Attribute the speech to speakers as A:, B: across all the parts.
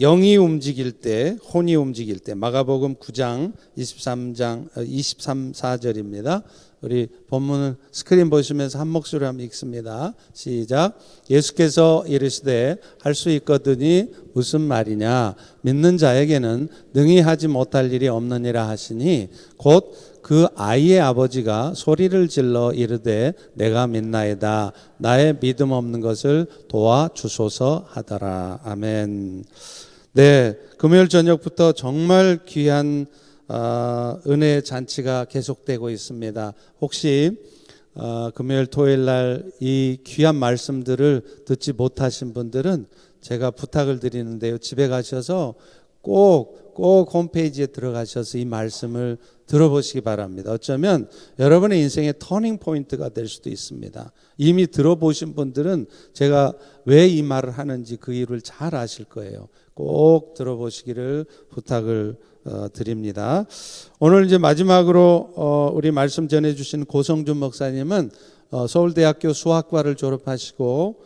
A: 영이 움직일 때, 혼이 움직일 때, 마가복음 9장 23-4절입니다. 우리 본문은 스크린 보시면서 한 목소리로 한번 읽습니다. 시작. 예수께서 이르시되 할 수 있거든이 무슨 말이냐? 믿는 자에게는 능히 하지 못할 일이 없느니라 하시니 곧 그 아이의 아버지가 소리를 질러 이르되 내가 믿나이다. 나의 믿음 없는 것을 도와주소서 하더라. 아멘. 네, 금요일 저녁부터 정말 귀한 은혜의 잔치가 계속되고 있습니다. 혹시 금요일 토요일 날 이 귀한 말씀들을 듣지 못하신 분들은 제가 부탁을 드리는데요. 집에 가셔서 꼭 홈페이지에 들어가셔서 이 말씀을 들어보시기 바랍니다. 어쩌면 여러분의 인생의 터닝 포인트가 될 수도 있습니다. 이미 들어보신 분들은 제가 왜 이 말을 하는지 그 이유를 잘 아실 거예요. 꼭 들어보시기를 부탁을 드립니다. 오늘 이제 마지막으로 우리 말씀 전해주신 고성준 목사님은 서울대학교 수학과를 졸업하시고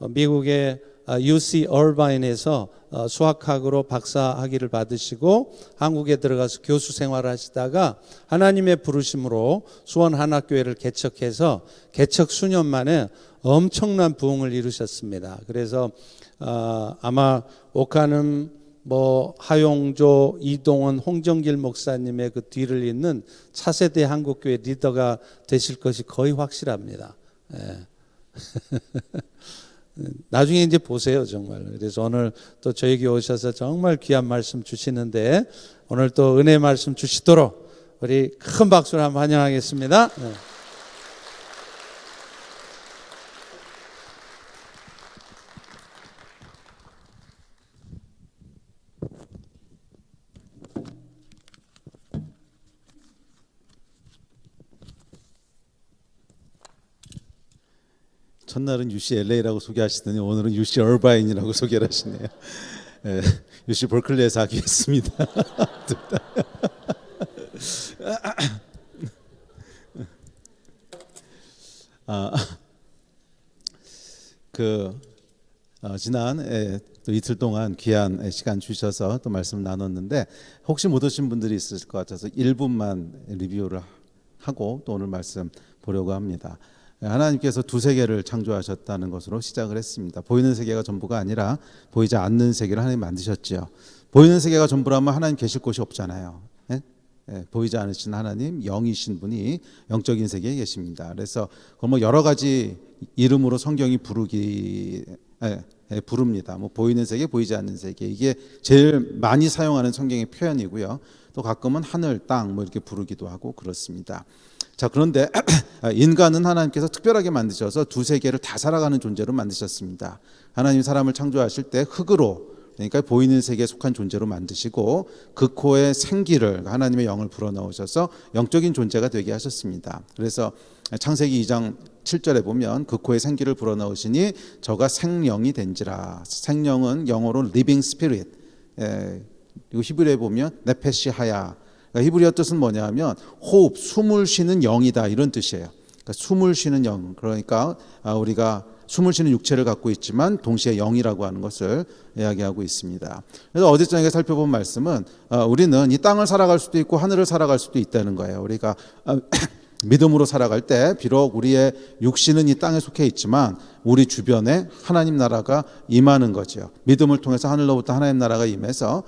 A: 미국의 UC 얼바인에서 수학학으로 박사학위를 받으시고 한국에 들어가서 교수 생활을 하시다가 하나님의 부르심으로 수원한학교회를 개척해서 개척 수년 만에 엄청난 부흥을 이루셨습니다. 그래서 아마 오카는 하용조, 이동원, 홍정길 목사님의 그 뒤를 잇는 차세대 한국교회 리더가 되실 것이 거의 확실합니다. 예. 나중에 이제 보세요, 정말. 그래서 오늘 또 저에게 오셔서 정말 귀한 말씀 주시는데 오늘 또 은혜 말씀 주시도록 우리 큰 박수로 한번 환영하겠습니다. 네.
B: 첫날은 UCLA라고 소개하시더니 오늘은 UC 얼바인이라고 소개를 하시네요. 예, UC 버클리에서 하겠습니다. 지난 또 이틀 동안 귀한 시간 주셔서 또 말씀 나눴는데 혹시 못 오신 분들이 있을 것 같아서 1분만 리뷰를 하고 또 오늘 말씀 보려고 합니다. 하나님께서 두 세계를 창조하셨다는 것으로 시작을 했습니다. 보이는 세계가 전부가 아니라 보이지 않는 세계를 하나님 만드셨죠. 보이는 세계가 전부라면 하나님 계실 곳이 없잖아요. 보이지 않으신 하나님, 영이신 분이 영적인 세계에 계십니다. 그래서 그걸 여러 가지 이름으로 성경이 부릅니다. 보이는 세계, 보이지 않는 세계, 이게 제일 많이 사용하는 성경의 표현이고요. 또 가끔은 하늘, 땅 이렇게 부르기도 하고 그렇습니다. 자, 그런데 인간은 하나님께서 특별하게 만드셔서 두 세계를 다 살아가는 존재로 만드셨습니다. 하나님 사람을 창조하실 때 흙으로, 그러니까 보이는 세계에 속한 존재로 만드시고 그 코에 생기를, 하나님의 영을 불어넣으셔서 영적인 존재가 되게 하셨습니다. 그래서 창세기 2장 7절에 보면 그 코에 생기를 불어넣으시니 저가 생령이 된지라. 생령은 영어로 living spirit, 이거 히브리어에 보면 네페시하야. 히브리어 뜻은 뭐냐 하면 호흡, 숨을 쉬는 영이다, 이런 뜻이에요. 그러니까 숨을 쉬는 영, 그러니까 우리가 숨을 쉬는 육체를 갖고 있지만 동시에 영이라고 하는 것을 이야기하고 있습니다. 그래서 어제 저녁에 살펴본 말씀은 우리는 이 땅을 살아갈 수도 있고 하늘을 살아갈 수도 있다는 거예요. 우리가 믿음으로 살아갈 때 비록 우리의 육신은 이 땅에 속해 있지만 우리 주변에 하나님 나라가 임하는 거죠. 믿음을 통해서 하늘로부터 하나님 나라가 임해서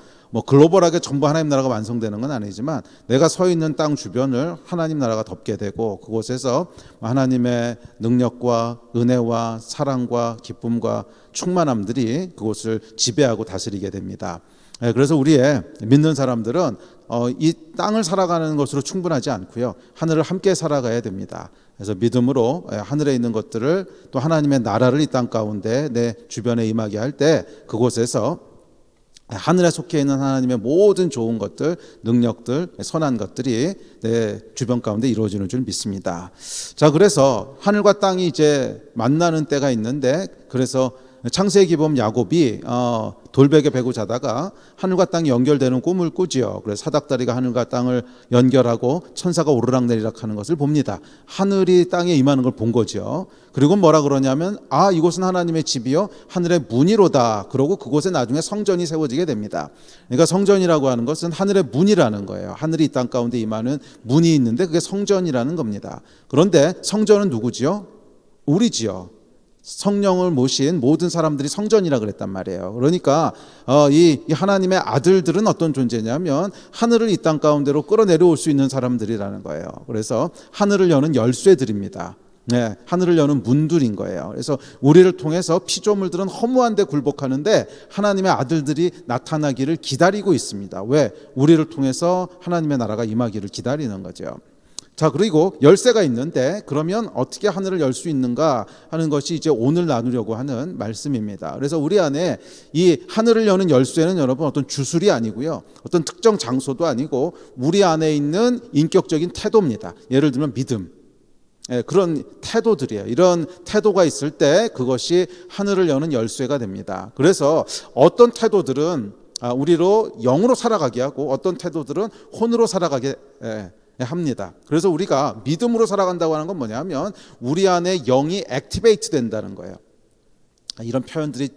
B: 글로벌하게 전부 하나님 나라가 완성되는 건 아니지만 내가 서 있는 땅 주변을 하나님 나라가 덮게 되고 그곳에서 하나님의 능력과 은혜와 사랑과 기쁨과 충만함들이 그곳을 지배하고 다스리게 됩니다. 그래서 우리의 믿는 사람들은 이 땅을 살아가는 것으로 충분하지 않고요, 하늘을 함께 살아가야 됩니다. 그래서 믿음으로 하늘에 있는 것들을, 또 하나님의 나라를 이 땅 가운데 내 주변에 임하게 할 때 그곳에서 하늘에 속해 있는 하나님의 모든 좋은 것들, 능력들, 선한 것들이 내 주변 가운데 이루어지는 줄 믿습니다. 자, 그래서 하늘과 땅이 이제 만나는 때가 있는데, 그래서 창세기 보면 야곱이 돌베개 베고 자다가 하늘과 땅이 연결되는 꿈을 꾸지요. 그래서 사닥다리가 하늘과 땅을 연결하고 천사가 오르락내리락 하는 것을 봅니다. 하늘이 땅에 임하는 걸 본 거죠. 그리고 뭐라 그러냐면 이곳은 하나님의 집이요 하늘의 문이로다. 그러고 그곳에 나중에 성전이 세워지게 됩니다. 그러니까 성전이라고 하는 것은 하늘의 문이라는 거예요. 하늘이 이 땅 가운데 임하는 문이 있는데 그게 성전이라는 겁니다. 그런데 성전은 누구지요? 우리지요. 성령을 모신 모든 사람들이 성전이라 그랬단 말이에요. 그러니까 이 하나님의 아들들은 어떤 존재냐면 하늘을 이 땅 가운데로 끌어내려올 수 있는 사람들이라는 거예요. 그래서 하늘을 여는 열쇠들입니다. 네, 하늘을 여는 문들인 거예요. 그래서 우리를 통해서 피조물들은 허무한 데 굴복하는데 하나님의 아들들이 나타나기를 기다리고 있습니다. 왜? 우리를 통해서 하나님의 나라가 임하기를 기다리는 거죠. 자, 그리고 열쇠가 있는데 그러면 어떻게 하늘을 열 수 있는가 하는 것이 이제 오늘 나누려고 하는 말씀입니다. 그래서 우리 안에 이 하늘을 여는 열쇠는 여러분 어떤 주술이 아니고요. 어떤 특정 장소도 아니고 우리 안에 있는 인격적인 태도입니다. 예를 들면 믿음. 그런 태도들이에요. 이런 태도가 있을 때 그것이 하늘을 여는 열쇠가 됩니다. 그래서 어떤 태도들은 우리로 영으로 살아가게 하고 어떤 태도들은 혼으로 살아가게 합니다. 그래서 우리가 믿음으로 살아간다고 하는 건 뭐냐면 우리 안에 영이 액티베이트 된다는 거예요. 이런 표현들이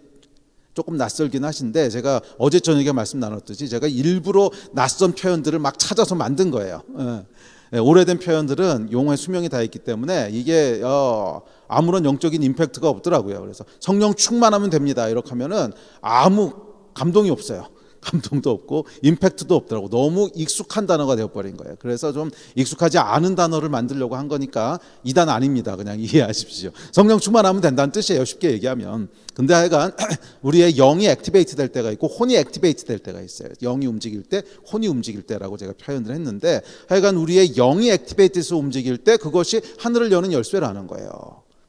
B: 조금 낯설긴 하신데 제가 어제 저녁에 말씀 나눴듯이 제가 일부러 낯선 표현들을 막 찾아서 만든 거예요. 오래된 표현들은 용어의 수명이 다 있기 때문에 이게 아무런 영적인 임팩트가 없더라고요. 그래서 성령 충만하면 됩니다. 이렇게 하면은 아무 감동이 없어요. 감동도 없고 임팩트도 없더라고. 너무 익숙한 단어가 되어버린 거예요. 그래서 좀 익숙하지 않은 단어를 만들려고 한 거니까 이 단어 아닙니다. 그냥 이해하십시오. 성령 충만하면 된다는 뜻이에요. 쉽게 얘기하면. 근데 하여간 우리의 영이 액티베이트 될 때가 있고 혼이 액티베이트 될 때가 있어요. 영이 움직일 때 혼이 움직일 때라고 제가 표현을 했는데 하여간 우리의 영이 액티베이트해서 움직일 때 그것이 하늘을 여는 열쇠라는 거예요.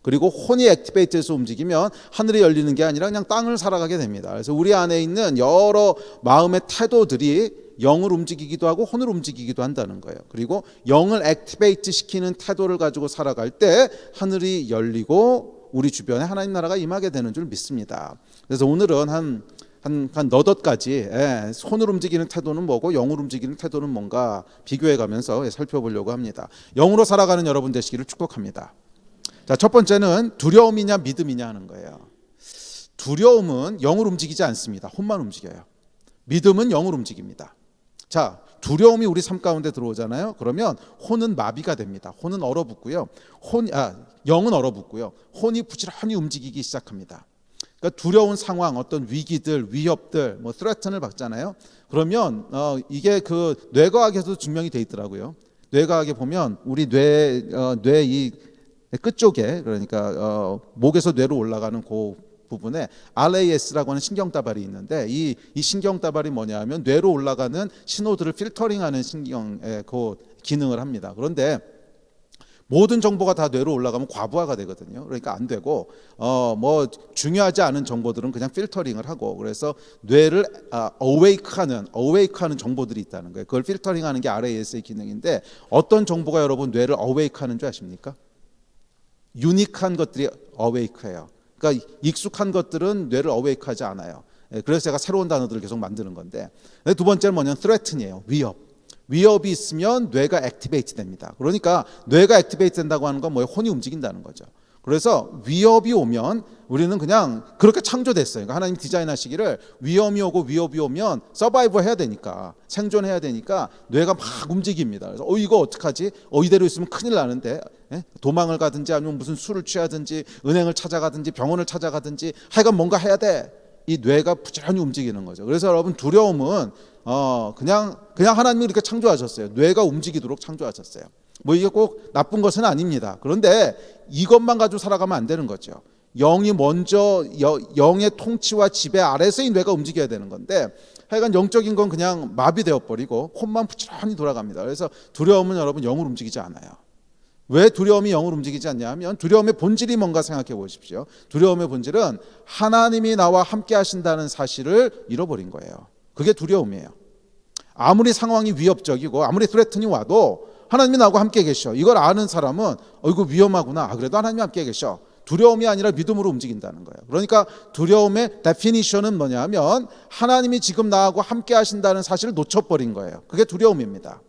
B: 그리고 혼이 액티베이트해서 움직이면 하늘이 열리는 게 아니라 그냥 땅을 살아가게 됩니다. 그래서 우리 안에 있는 여러 마음의 태도들이 영을 움직이기도 하고 혼을 움직이기도 한다는 거예요. 그리고 영을 액티베이트 시키는 태도를 가지고 살아갈 때 하늘이 열리고 우리 주변에 하나님 나라가 임하게 되는 줄 믿습니다. 그래서 오늘은 한 너댓 가지 손을 움직이는 태도는 뭐고 영을 움직이는 태도는 뭔가 비교해 가면서 살펴보려고 합니다. 영으로 살아가는 여러분 되시기를 축복합니다. 자, 첫 번째는 두려움이냐 믿음이냐 하는 거예요. 두려움은 영을 움직이지 않습니다. 혼만 움직여요. 믿음은 영을 움직입니다. 자, 두려움이 우리 삶 가운데 들어오잖아요. 그러면 혼은 마비가 됩니다. 혼은 얼어붙고요. 영은 얼어붙고요. 혼이 부지런히 움직이기 시작합니다. 그러니까 두려운 상황, 어떤 위기들, 위협들, threaten을 받잖아요. 그러면 이게 그 뇌과학에서도 증명이 돼 있더라고요. 뇌과학에 보면 우리 뇌 이 끝쪽에 그러니까 목에서 뇌로 올라가는 그 부분에 RAS라고 하는 신경다발이 있는데 이 신경다발이 뭐냐면 뇌로 올라가는 신호들을 필터링하는 신경의 그 기능을 합니다. 그런데 모든 정보가 다 뇌로 올라가면 과부하가 되거든요. 그러니까 안 되고 중요하지 않은 정보들은 그냥 필터링을 하고 그래서 뇌를 awake하는 정보들이 있다는 거예요. 그걸 필터링하는 게 RAS의 기능인데 어떤 정보가 여러분 뇌를 awake하는 줄 아십니까? 유니크한 것들이 awake해요. 그러니까 익숙한 것들은 뇌를 awake하지 않아요. 그래서 제가 새로운 단어들을 계속 만드는 건데 두 번째는 뭐냐면 threaten이에요. 위협이 있으면 뇌가 액티베이트 됩니다. 그러니까 뇌가 액티베이트 된다고 하는 건 뭐예요? 혼이 움직인다는 거죠. 그래서 위협이 오면 우리는 그냥 그렇게 창조됐어요. 그러니까 하나님 디자인하시기를 위험이 오면 서바이브 해야 되니까 생존해야 되니까 뇌가 막 움직입니다. 그래서 이거 어떡하지? 이대로 있으면 큰일 나는데 도망을 가든지 아니면 무슨 술을 취하든지 은행을 찾아가든지 병원을 찾아가든지 하여간 뭔가 해야 돼. 이 뇌가 부지런히 움직이는 거죠. 그래서 여러분 두려움은 그냥 하나님이 이렇게 창조하셨어요. 뇌가 움직이도록 창조하셨어요. 이게 꼭 나쁜 것은 아닙니다. 그런데 이것만 가지고 살아가면 안 되는 거죠. 영이 먼저 영의 통치와 지배 아래서 이 뇌가 움직여야 되는 건데 하여간 영적인 건 그냥 마비되어 버리고 혼만 부지런히 돌아갑니다. 그래서 두려움은 여러분 영을 움직이지 않아요. 왜 두려움이 영을 움직이지 않냐 하면 두려움의 본질이 뭔가 생각해 보십시오. 두려움의 본질은 하나님이 나와 함께 하신다는 사실을 잃어버린 거예요. 그게 두려움이에요. 아무리 상황이 위협적이고 아무리 threaten이 와도 하나님이 나하고 함께 계셔. 이걸 아는 사람은 이거 위험하구나. 그래도 하나님이 함께 계셔. 두려움이 아니라 믿음으로 움직인다는 거예요. 그러니까 두려움의 데피니션은 뭐냐면 하나님이 지금 나하고 함께 하신다는 사실을 놓쳐버린 거예요. 그게 두려움입니다.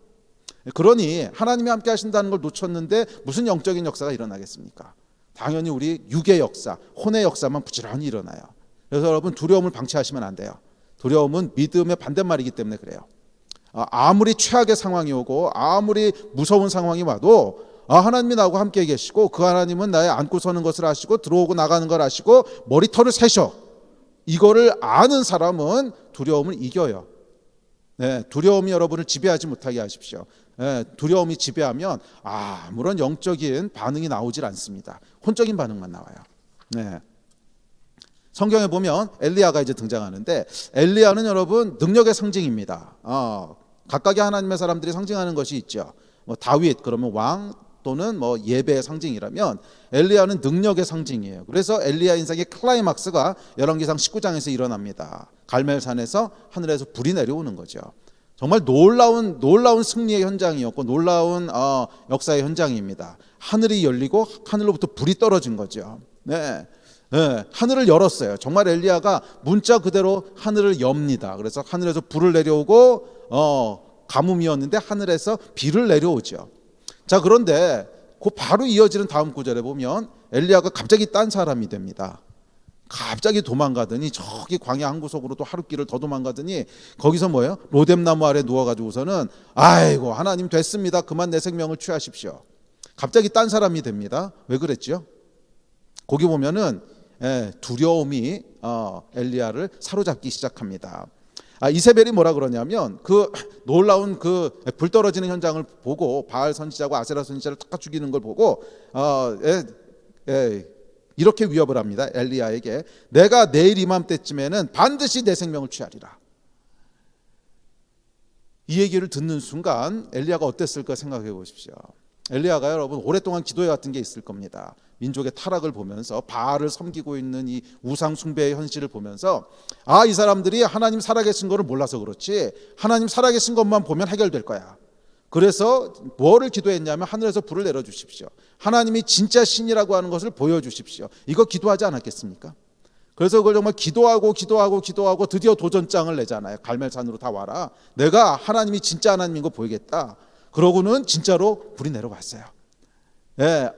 B: 그러니 하나님이 함께 하신다는 걸 놓쳤는데 무슨 영적인 역사가 일어나겠습니까? 당연히 우리 육의 역사, 혼의 역사만 부지런히 일어나요. 그래서 여러분 두려움을 방치하시면 안 돼요. 두려움은 믿음의 반대말이기 때문에 그래요. 아무리 최악의 상황이 오고 아무리 무서운 상황이 와도 하나님이 나하고 함께 계시고 그 하나님은 나의 앉고 서는 것을 아시고 들어오고 나가는 걸 아시고 머리털을 세셔. 이거를 아는 사람은 두려움을 이겨요. 네, 두려움이 여러분을 지배하지 못하게 하십시오. 네, 두려움이 지배하면 아무런 영적인 반응이 나오질 않습니다. 혼적인 반응만 나와요. 네. 성경에 보면 엘리야가 이제 등장하는데 엘리야는 여러분 능력의 상징입니다. 각각의 하나님의 사람들이 상징하는 것이 있죠. 뭐 다윗 그러면 왕 또는 뭐 예배의 상징이라면 엘리야는 능력의 상징이에요. 그래서 엘리야 인생의 클라이막스가 열왕기상 19장에서 일어납니다. 갈멜산에서 하늘에서 불이 내려오는 거죠. 정말 놀라운 승리의 현장이었고 놀라운 역사의 현장입니다. 하늘이 열리고 하늘로부터 불이 떨어진 거죠. 네. 네, 하늘을 열었어요. 정말 엘리야가 문자 그대로 하늘을 엽니다. 그래서 하늘에서 불을 내려오고 가뭄이었는데 하늘에서 비를 내려오죠. 자, 그런데 그 바로 이어지는 다음 구절에 보면 엘리야가 갑자기 딴 사람이 됩니다. 갑자기 도망가더니 저기 광야 한 구석으로 또 하룻길을 더 도망가더니 거기서 뭐예요? 로뎀나무 아래 누워가지고서는 아이고 하나님 됐습니다. 그만 내 생명을 취하십시오. 갑자기 딴 사람이 됩니다. 왜 그랬죠? 거기 보면은 두려움이 엘리야를 사로잡기 시작합니다. 이세벨이 뭐라 그러냐면 그 놀라운 그 불 떨어지는 현장을 보고 바알 선지자고 아세라 선지자를 다 죽이는 걸 보고 이렇게 위협을 합니다. 엘리야에게 내가 내일 이맘때쯤에는 반드시 내 생명을 취하리라. 이 얘기를 듣는 순간 엘리야가 어땠을까 생각해 보십시오. 엘리야가 여러분 오랫동안 기도해왔던 게 있을 겁니다. 민족의 타락을 보면서 바알을 섬기고 있는 이 우상 숭배의 현실을 보면서 이 사람들이 하나님 살아계신 거를 몰라서 그렇지 하나님 살아계신 것만 보면 해결될 거야. 그래서 뭐를 기도했냐면 하늘에서 불을 내려주십시오. 하나님이 진짜 신이라고 하는 것을 보여주십시오. 이거 기도하지 않았겠습니까? 그래서 그걸 정말 기도하고 드디어 도전장을 내잖아요. 갈멜산으로 다 와라. 내가 하나님이 진짜 하나님인 거 보이겠다. 그러고는 진짜로 불이 내려왔어요.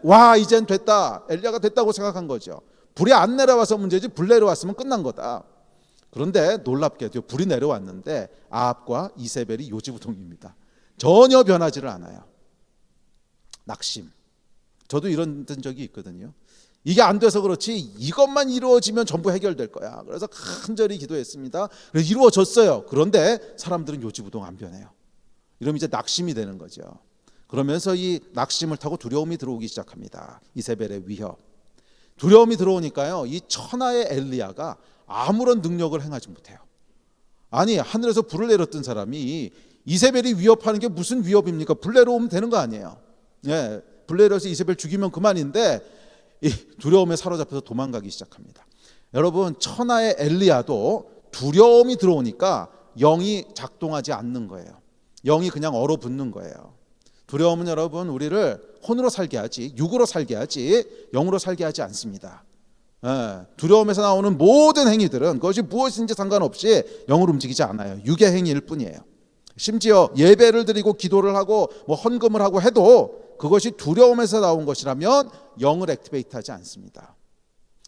B: 와 이젠 됐다. 엘리야가 됐다고 생각한 거죠. 불이 안 내려와서 문제지 불 내려왔으면 끝난 거다. 그런데 놀랍게도 불이 내려왔는데 아합과 이세벨이 요지부동입니다. 전혀 변하지를 않아요. 낙심. 저도 이런 적이 있거든요. 이게 안 돼서 그렇지 이것만 이루어지면 전부 해결될 거야. 그래서 간절히 기도했습니다. 그래서 이루어졌어요. 그런데 사람들은 요지부동 안 변해요. 이러면 이제 낙심이 되는 거죠. 그러면서 이 낙심을 타고 두려움이 들어오기 시작합니다. 이세벨의 위협. 두려움이 들어오니까요. 이 천하의 엘리야가 아무런 능력을 행하지 못해요. 아니 하늘에서 불을 내렸던 사람이 이세벨이 위협하는 게 무슨 위협입니까? 불 내려오면 되는 거 아니에요. 불 내려서 이세벨 죽이면 그만인데 이 두려움에 사로잡혀서 도망가기 시작합니다. 여러분 천하의 엘리야도 두려움이 들어오니까 영이 작동하지 않는 거예요. 영이 그냥 얼어붙는 거예요. 두려움은 여러분 우리를 혼으로 살게 하지 육으로 살게 하지 영으로 살게 하지 않습니다. 두려움에서 나오는 모든 행위들은 그것이 무엇인지 상관없이 영으로 움직이지 않아요. 육의 행위일 뿐이에요. 심지어 예배를 드리고 기도를 하고 뭐 헌금을 하고 해도 그것이 두려움에서 나온 것이라면 영을 액티베이트하지 않습니다.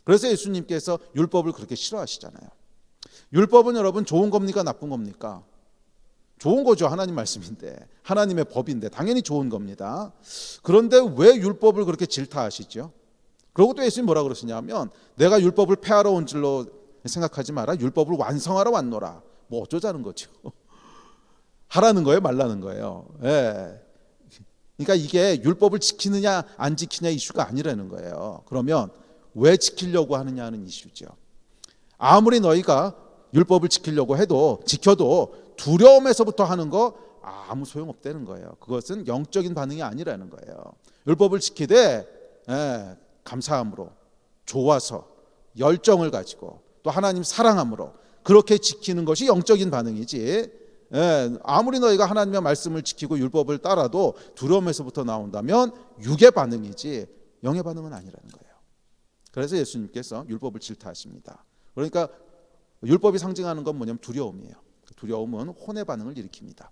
B: 그래서 예수님께서 율법을 그렇게 싫어하시잖아요. 율법은 여러분 좋은 겁니까 나쁜 겁니까? 좋은 거죠. 하나님 말씀인데 하나님의 법인데 당연히 좋은 겁니다. 그런데 왜 율법을 그렇게 질타하시죠? 그리고 또 예수님 뭐라 그러시냐면 내가 율법을 폐하러 온 줄로 생각하지 마라. 율법을 완성하러 왔노라. 뭐 어쩌자는 거죠. 하라는 거예요 말라는 거예요. 그러니까 이게 율법을 지키느냐 안 지키냐 이슈가 아니라는 거예요. 그러면 왜 지키려고 하느냐는 이슈죠. 아무리 너희가 율법을 지키려고 해도 지켜도 두려움에서부터 하는 거 아무 소용없다는 거예요. 그것은 영적인 반응이 아니라는 거예요. 율법을 지키되 감사함으로 좋아서 열정을 가지고 또 하나님 사랑함으로 그렇게 지키는 것이 영적인 반응이지 아무리 너희가 하나님의 말씀을 지키고 율법을 따라도 두려움에서부터 나온다면 육의 반응이지 영의 반응은 아니라는 거예요. 그래서 예수님께서 율법을 질타하십니다. 그러니까 율법이 상징하는 건 뭐냐면 두려움이에요. 두려움은 혼의 반응을 일으킵니다.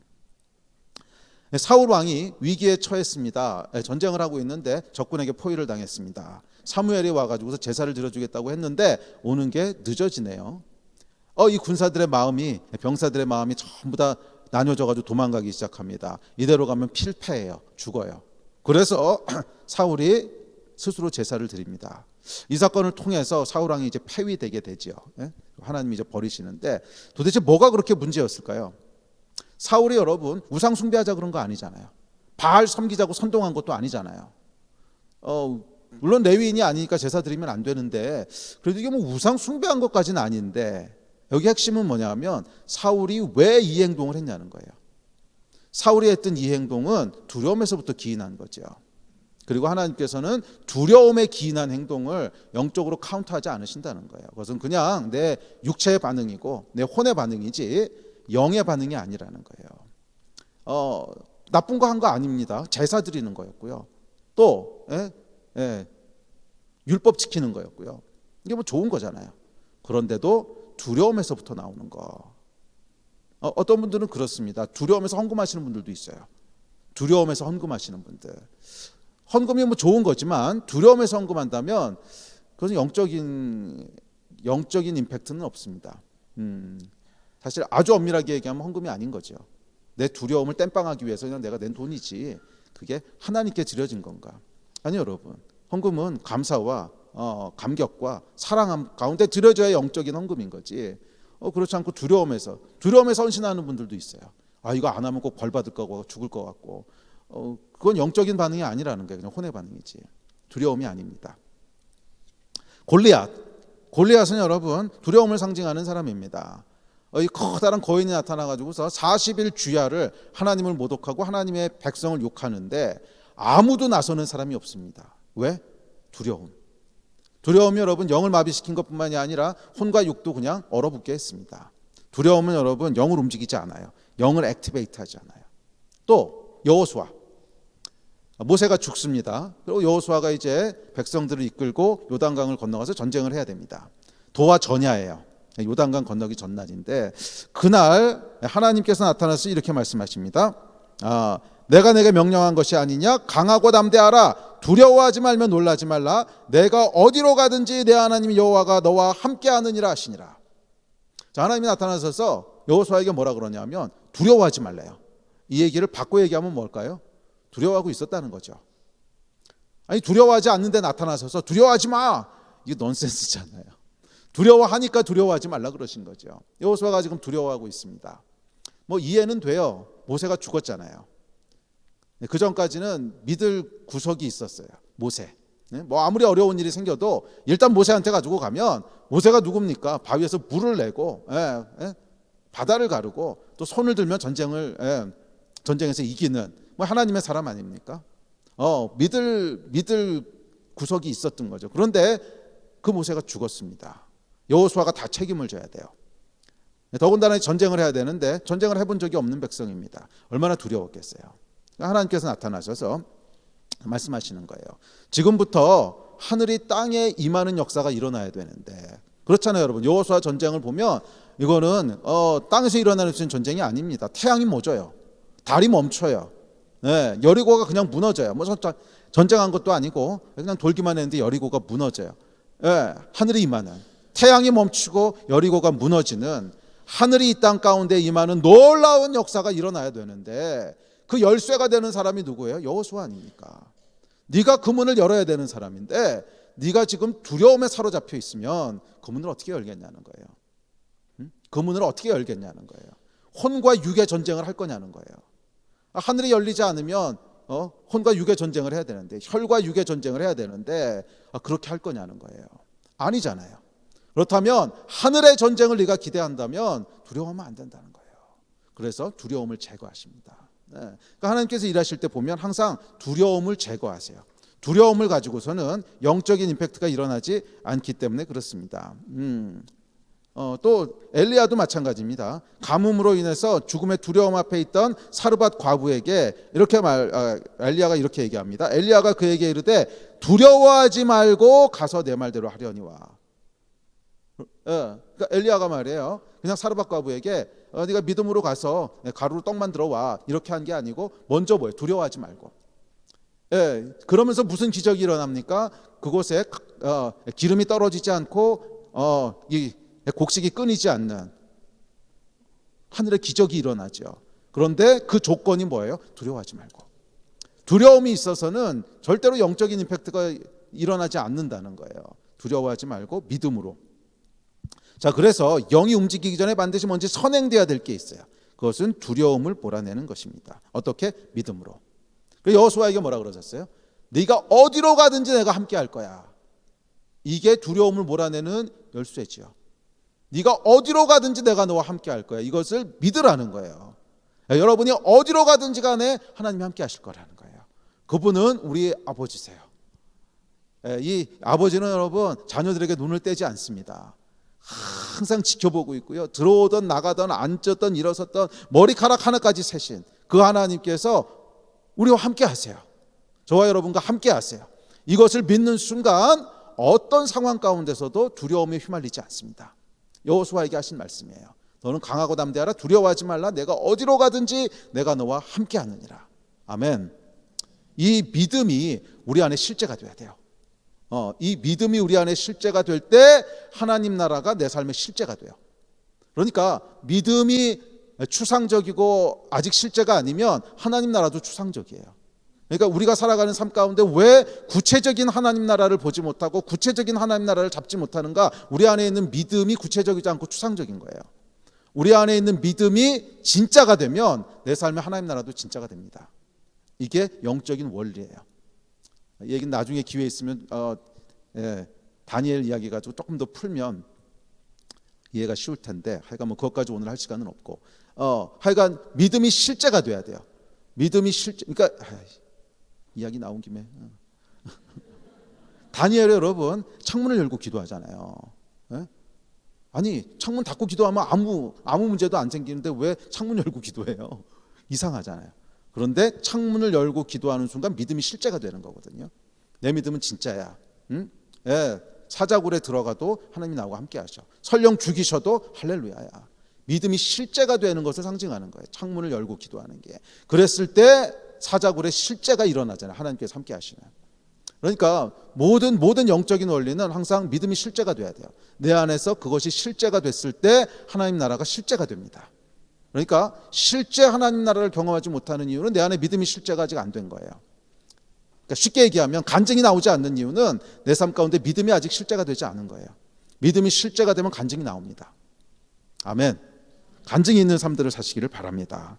B: 사울 왕이 위기에 처했습니다. 전쟁을 하고 있는데 적군에게 포위를 당했습니다. 사무엘이 와가지고서 제사를 드려주겠다고 했는데 오는 게 늦어지네요. 이 군사들의 마음이, 병사들의 마음이 전부 다 나뉘어져가지고 도망가기 시작합니다. 이대로 가면 필패해요. 죽어요. 그래서 사울이 스스로 제사를 드립니다. 이 사건을 통해서 사울 왕이 이제 폐위되게 되죠. 하나님이 이제 버리시는데 도대체 뭐가 그렇게 문제였을까요? 사울이 여러분 우상 숭배하자 그런 거 아니잖아요. 바알 섬기자고 선동한 것도 아니잖아요. 물론 레위인이 아니니까 제사 드리면 안 되는데 그래도 이게 뭐 우상 숭배한 것까지는 아닌데 여기 핵심은 뭐냐면 사울이 왜 이 행동을 했냐는 거예요. 사울이 했던 이 행동은 두려움에서부터 기인한 거죠. 그리고 하나님께서는 두려움에 기인한 행동을 영적으로 카운트하지 않으신다는 거예요. 그것은 그냥 내 육체의 반응이고 내 혼의 반응이지 영의 반응이 아니라는 거예요. 나쁜 거 한 거 아닙니다. 제사 드리는 거였고요. 또 율법 지키는 거였고요. 이게 뭐 좋은 거잖아요. 그런데도 두려움에서부터 나오는 거. 어떤 분들은 그렇습니다. 두려움에서 헌금하시는 분들도 있어요. 두려움에서 헌금하시는 분들. 헌금이 뭐 좋은 거지만 두려움에서 헌금한다면 그것은 영적인 임팩트는 없습니다. 사실 아주 엄밀하게 얘기하면 헌금이 아닌 거죠. 내 두려움을 땜빵하기 위해서 그냥 내가 낸 돈이지 그게 하나님께 드려진 건가? 아니 여러분, 헌금은 감사와 감격과 사랑 가운데 드려져야 영적인 헌금인 거지. 그렇지 않고 두려움에서 헌신하는 분들도 있어요. 이거 안 하면 꼭 벌 받을 거고 죽을 것 같고 그건 영적인 반응이 아니라는 거예요. 그냥 혼의 반응이지 두려움이 아닙니다. 골리앗은 여러분 두려움을 상징하는 사람입니다. 이 커다란 거인이 나타나가지고서 40일 주야를 하나님을 모독하고 하나님의 백성을 욕하는데 아무도 나서는 사람이 없습니다. 왜? 두려움이 여러분 영을 마비시킨 것뿐만이 아니라 혼과 육도 그냥 얼어붙게 했습니다. 두려움은 여러분 영을 움직이지 않아요. 영을 액티베이트하지 않아요. 또 여호수아, 모세가 죽습니다. 그리고 여호수아가 이제 백성들을 이끌고 요단강을 건너가서 전쟁을 해야 됩니다. 도와 전야예요. 요단강 건너기 전날인데 그날 하나님께서 나타나서 이렇게 말씀하십니다. 내가 내게 명령한 것이 아니냐? 강하고 담대하라. 두려워하지 말며 놀라지 말라. 내가 어디로 가든지 내 하나님 여호와가 너와 함께하느니라 하시니라. 자, 하나님이 나타나셔서 여호수아에게 뭐라 그러냐면 두려워하지 말래요. 이 얘기를 바꿔 얘기하면 뭘까요? 두려워하고 있었다는 거죠. 아니 두려워하지 않는데 나타나셔서 두려워하지 마. 이게 넌센스잖아요. 두려워하니까 두려워하지 말라 그러신 거죠. 여호수아가 지금 두려워하고 있습니다. 뭐 이해는 돼요. 모세가 죽었잖아요. 그 전까지는 믿을 구석이 있었어요. 모세. 뭐 아무리 어려운 일이 생겨도 일단 모세한테 가지고 가면 모세가 누굽니까? 바위에서 물을 내고 바다를 가르고 또 손을 들면 전쟁에서 이기는 뭐 하나님의 사람 아닙니까? 믿을 구석이 있었던 거죠. 그런데 그 모세가 죽었습니다. 여호수아가 다 책임을 져야 돼요. 더군다나 전쟁을 해야 되는데 전쟁을 해본 적이 없는 백성입니다. 얼마나 두려웠겠어요. 하나님께서 나타나셔서 말씀하시는 거예요. 지금부터 하늘이 땅에 임하는 역사가 일어나야 되는데 그렇잖아요 여러분. 여호수아 전쟁을 보면 이거는 땅에서 일어나는 전쟁이 아닙니다. 태양이 멎어요. 달이 멈춰요. 여리고가 그냥 무너져요. 뭐 전쟁한 것도 아니고 그냥 돌기만 했는데 여리고가 무너져요. 하늘이 임하는, 태양이 멈추고 여리고가 무너지는, 하늘이 이 땅 가운데 임하는 놀라운 역사가 일어나야 되는데 그 열쇠가 되는 사람이 누구예요? 여호수아 아닙니까? 네가 그 문을 열어야 되는 사람인데 네가 지금 두려움에 사로잡혀 있으면 그 문을 어떻게 열겠냐는 거예요. 그 문을 어떻게 열겠냐는 거예요. 혼과 육의 전쟁을 할 거냐는 거예요. 하늘이 열리지 않으면 혼과 육의 전쟁을 해야 되는데, 혈과 육의 전쟁을 해야 되는데 그렇게 할 거냐는 거예요. 아니잖아요. 그렇다면 하늘의 전쟁을 네가 기대한다면 두려워하면 안 된다는 거예요. 그래서 두려움을 제거하십니다. 그러니까 하나님께서 일하실 때 보면 항상 두려움을 제거하세요. 두려움을 가지고서는 영적인 임팩트가 일어나지 않기 때문에 그렇습니다. 또 엘리야도 마찬가지입니다. 가뭄으로 인해서 죽음의 두려움 앞에 있던 사르밧 과부에게 엘리야가 이렇게 얘기합니다. 엘리야가 그에게 이르되 두려워하지 말고 가서 내 말대로 하려니와. 그러니까 엘리야가 말이에요. 그냥 사르밧 과부에게 네가 믿음으로 가서 가루로 떡 만들어 와, 이렇게 한 게 아니고 먼저 뭐예요? 두려워하지 말고. 그러면서 무슨 기적이 일어납니까? 그곳에 기름이 떨어지지 않고 이 곡식이 끊이지 않는 하늘의 기적이 일어나죠. 그런데 그 조건이 뭐예요? 두려워하지 말고. 두려움이 있어서는 절대로 영적인 임팩트가 일어나지 않는다는 거예요. 두려워하지 말고 믿음으로. 자, 그래서 영이 움직이기 전에 반드시 먼저 선행돼야 될 게 있어요. 그것은 두려움을 몰아내는 것입니다. 어떻게? 믿음으로. 여호수아에게 뭐라 그러셨어요? 네가 어디로 가든지 내가 함께 할 거야. 이게 두려움을 몰아내는 열쇠지요. 네가 어디로 가든지 내가 너와 함께 할 거야. 이것을 믿으라는 거예요. 여러분이 어디로 가든지 간에 하나님이 함께 하실 거라는 거예요. 그분은 우리 아버지세요. 이 아버지는 여러분 자녀들에게 눈을 떼지 않습니다. 항상 지켜보고 있고요. 들어오던 나가던 앉았던 일어섰던 머리카락 하나까지 세신 그 하나님께서 우리와 함께 하세요. 저와 여러분과 함께 하세요. 이것을 믿는 순간 어떤 상황 가운데서도 두려움에 휘말리지 않습니다. 여호수아에게 하신 말씀이에요. 너는 강하고 담대하라. 두려워하지 말라. 내가 어디로 가든지 내가 너와 함께 하느니라. 아멘. 이 믿음이 우리 안에 실제가 돼야 돼요. 이 믿음이 우리 안에 실제가 될 때 하나님 나라가 내 삶의 실제가 돼요. 그러니까 믿음이 추상적이고 아직 실제가 아니면 하나님 나라도 추상적이에요. 그러니까 우리가 살아가는 삶 가운데 왜 구체적인 하나님 나라를 보지 못하고 구체적인 하나님 나라를 잡지 못하는가? 우리 안에 있는 믿음이 구체적이지 않고 추상적인 거예요. 우리 안에 있는 믿음이 진짜가 되면 내 삶의 하나님 나라도 진짜가 됩니다. 이게 영적인 원리예요. 이 얘기는 나중에 기회 있으면 다니엘 이야기 가지고 조금 더 풀면 이해가 쉬울 텐데 하여간 그것까지 오늘 할 시간은 없고 하여간 믿음이 실제가 돼야 돼요. 믿음이 실제. 그러니까 이야기 나온 김에 다니엘 여러분 창문을 열고 기도하잖아요. 아니 창문 닫고 기도하면 아무 문제도 안 생기는데 왜 창문 열고 기도해요? 이상하잖아요. 그런데 창문을 열고 기도하는 순간 믿음이 실제가 되는 거거든요. 내 믿음은 진짜야. 사자굴에 들어가도 하나님이 나하고 함께 하셔. 설령 죽이셔도 할렐루야야. 믿음이 실제가 되는 것을 상징하는 거예요. 창문을 열고 기도하는 게. 그랬을 때 사자굴에 실제가 일어나잖아요. 하나님께서 함께 하시는. 그러니까 모든 영적인 원리는 항상 믿음이 실제가 돼야 돼요. 내 안에서 그것이 실제가 됐을 때 하나님 나라가 실제가 됩니다. 그러니까 실제 하나님 나라를 경험하지 못하는 이유는 내 안에 믿음이 실제가 아직 안 된 거예요. 그러니까 쉽게 얘기하면 간증이 나오지 않는 이유는 내 삶 가운데 믿음이 아직 실제가 되지 않은 거예요. 믿음이 실제가 되면 간증이 나옵니다. 아멘. 간증이 있는 삶들을 사시기를 바랍니다.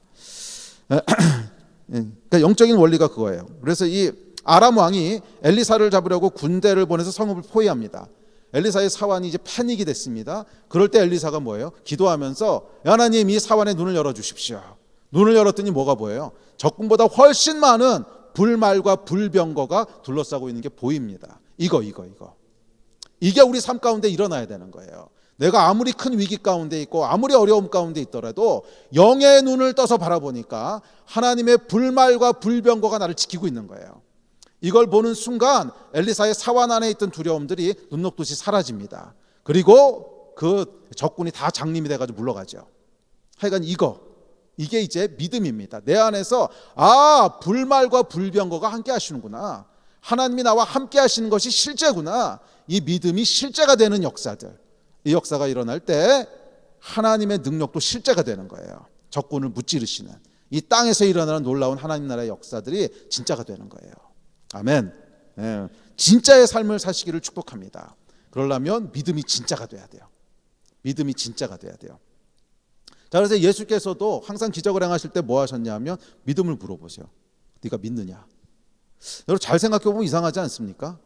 B: 그러니까 영적인 원리가 그거예요. 그래서 이 아람 왕이 엘리사를 잡으려고 군대를 보내서 성읍을 포위합니다. 엘리사의 사환이 이제 패닉이 됐습니다. 그럴 때 엘리사가 뭐예요? 기도하면서 하나님 이 사환의 눈을 열어주십시오. 눈을 열었더니 뭐가 보여요? 적군보다 훨씬 많은 불말과 불병거가 둘러싸고 있는 게 보입니다. 이거 이게 우리 삶 가운데 일어나야 되는 거예요. 내가 아무리 큰 위기 가운데 있고 아무리 어려움 가운데 있더라도 영의 눈을 떠서 바라보니까 하나님의 불말과 불병거가 나를 지키고 있는 거예요. 이걸 보는 순간 엘리사의 사환 안에 있던 두려움들이 눈 녹듯이 사라집니다. 그리고 그 적군이 다 장림이 돼가지고 물러가죠. 하여간 이게 이제 믿음입니다. 내 안에서 불말과 불병거가 함께 하시는구나. 하나님이 나와 함께 하시는 것이 실제구나. 이 믿음이 실제가 되는 역사들. 이 역사가 일어날 때 하나님의 능력도 실제가 되는 거예요. 적군을 무찌르시는 이 땅에서 일어나는 놀라운 하나님 나라의 역사들이 진짜가 되는 거예요. 아멘. 진짜의 삶을 사시기를 축복합니다. 그러려면 믿음이 진짜가 돼야 돼요. 믿음이 진짜가 돼야 돼요. 자, 그래서 예수께서도 항상 기적을 행하실 때 뭐 하셨냐면 믿음을 물어보세요. 네가 믿느냐? 여러분 잘 생각해 보면 이상하지 않습니까?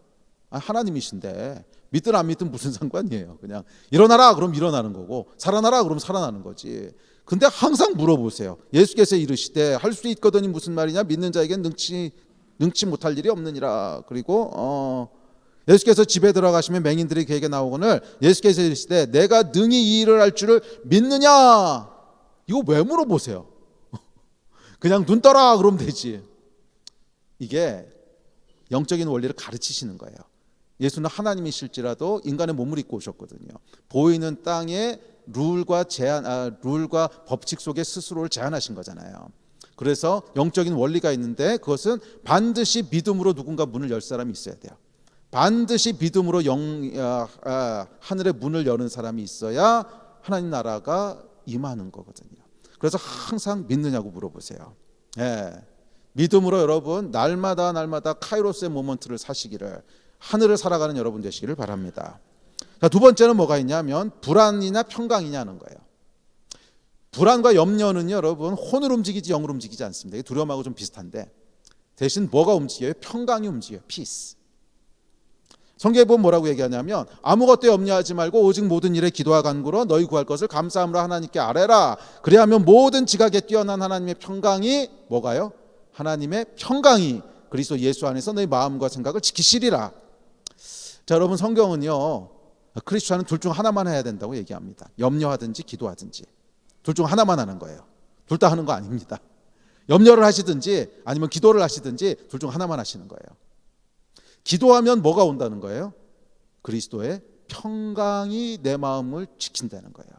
B: 하나님이신데 믿든 안 믿든 무슨 상관이에요. 그냥 일어나라 그럼 일어나는 거고 살아나라 그럼 살아나는 거지. 근데 항상 물어보세요. 예수께서 이르시되 할 수 있거든이 무슨 말이냐? 믿는 자에겐 능치 못할 일이 없느니라. 그리고 예수께서 집에 들어가시면 맹인들이 그에게 나오거늘 예수께서 이르시되 내가 능히 이 일을 할 줄을 믿느냐. 이거 왜 물어보세요? 그냥 눈 떠라 그러면 되지. 이게 영적인 원리를 가르치시는 거예요. 예수는 하나님이실지라도 인간의 몸을 입고 오셨거든요. 보이는 땅의 룰과 법칙 속에 스스로를 제한하신 거잖아요. 그래서 영적인 원리가 있는데 그것은 반드시 믿음으로 누군가 문을 열 사람이 있어야 돼요. 반드시 믿음으로 하늘의 문을 여는 사람이 있어야 하나님 나라가 임하는 거거든요. 그래서 항상 믿느냐고 물어보세요. 예. 믿음으로 여러분 날마다 카이로스의 모먼트를 사시기를, 하늘을 살아가는 여러분 되시기를 바랍니다. 자, 두 번째는 뭐가 있냐면 불안이냐 평강이냐는 거예요. 불안과 염려는요, 여러분 혼을 움직이지 영을 움직이지 않습니다. 이게 두려움하고 좀 비슷한데 대신 뭐가 움직여요? 평강이 움직여요. 피스. 성경에 보면 뭐라고 얘기하냐면 아무것도 염려하지 말고 오직 모든 일에 기도와 간구로 너희 구할 것을 감사함으로 하나님께 아뢰라. 그리하면 모든 지각에 뛰어난 하나님의 평강이 뭐가요? 하나님의 평강이 그리스도 예수 안에서 너희 마음과 생각을 지키시리라. 자, 여러분 성경은요 크리스천은 둘 중 하나만 해야 된다고 얘기합니다. 염려하든지 기도하든지 둘 중 하나만 하는 거예요. 둘 다 하는 거 아닙니다. 염려를 하시든지 아니면 기도를 하시든지 둘 중 하나만 하시는 거예요. 기도하면 뭐가 온다는 거예요? 그리스도의 평강이 내 마음을 지킨다는 거예요.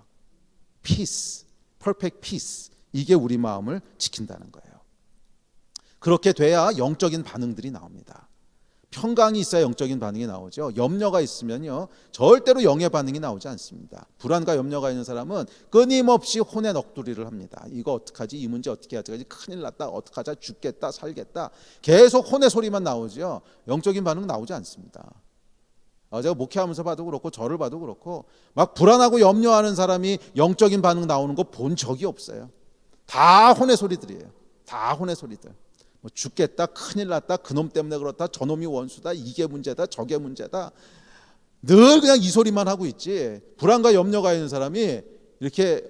B: Peace, perfect peace. 이게 우리 마음을 지킨다는 거예요. 그렇게 돼야 영적인 반응들이 나옵니다. 평강이 있어야 영적인 반응이 나오죠. 염려가 있으면요 절대로 영의 반응이 나오지 않습니다. 불안과 염려가 있는 사람은 끊임없이 혼의 넋두리를 합니다. 이거 어떡하지? 이 문제 어떻게 하지? 큰일 났다. 어떡하자? 죽겠다. 살겠다. 계속 혼의 소리만 나오죠. 영적인 반응 나오지 않습니다. 제가 목회하면서 봐도 그렇고 저를 봐도 그렇고 막 불안하고 염려하는 사람이 영적인 반응 나오는 거 본 적이 없어요. 다 혼의 소리들이에요. 다 혼의 소리들. 뭐 죽겠다, 큰일 났다, 그놈 때문에 그렇다, 저놈이 원수다, 이게 문제다, 저게 문제다. 늘 그냥 이 소리만 하고 있지. 불안과 염려가 있는 사람이 이렇게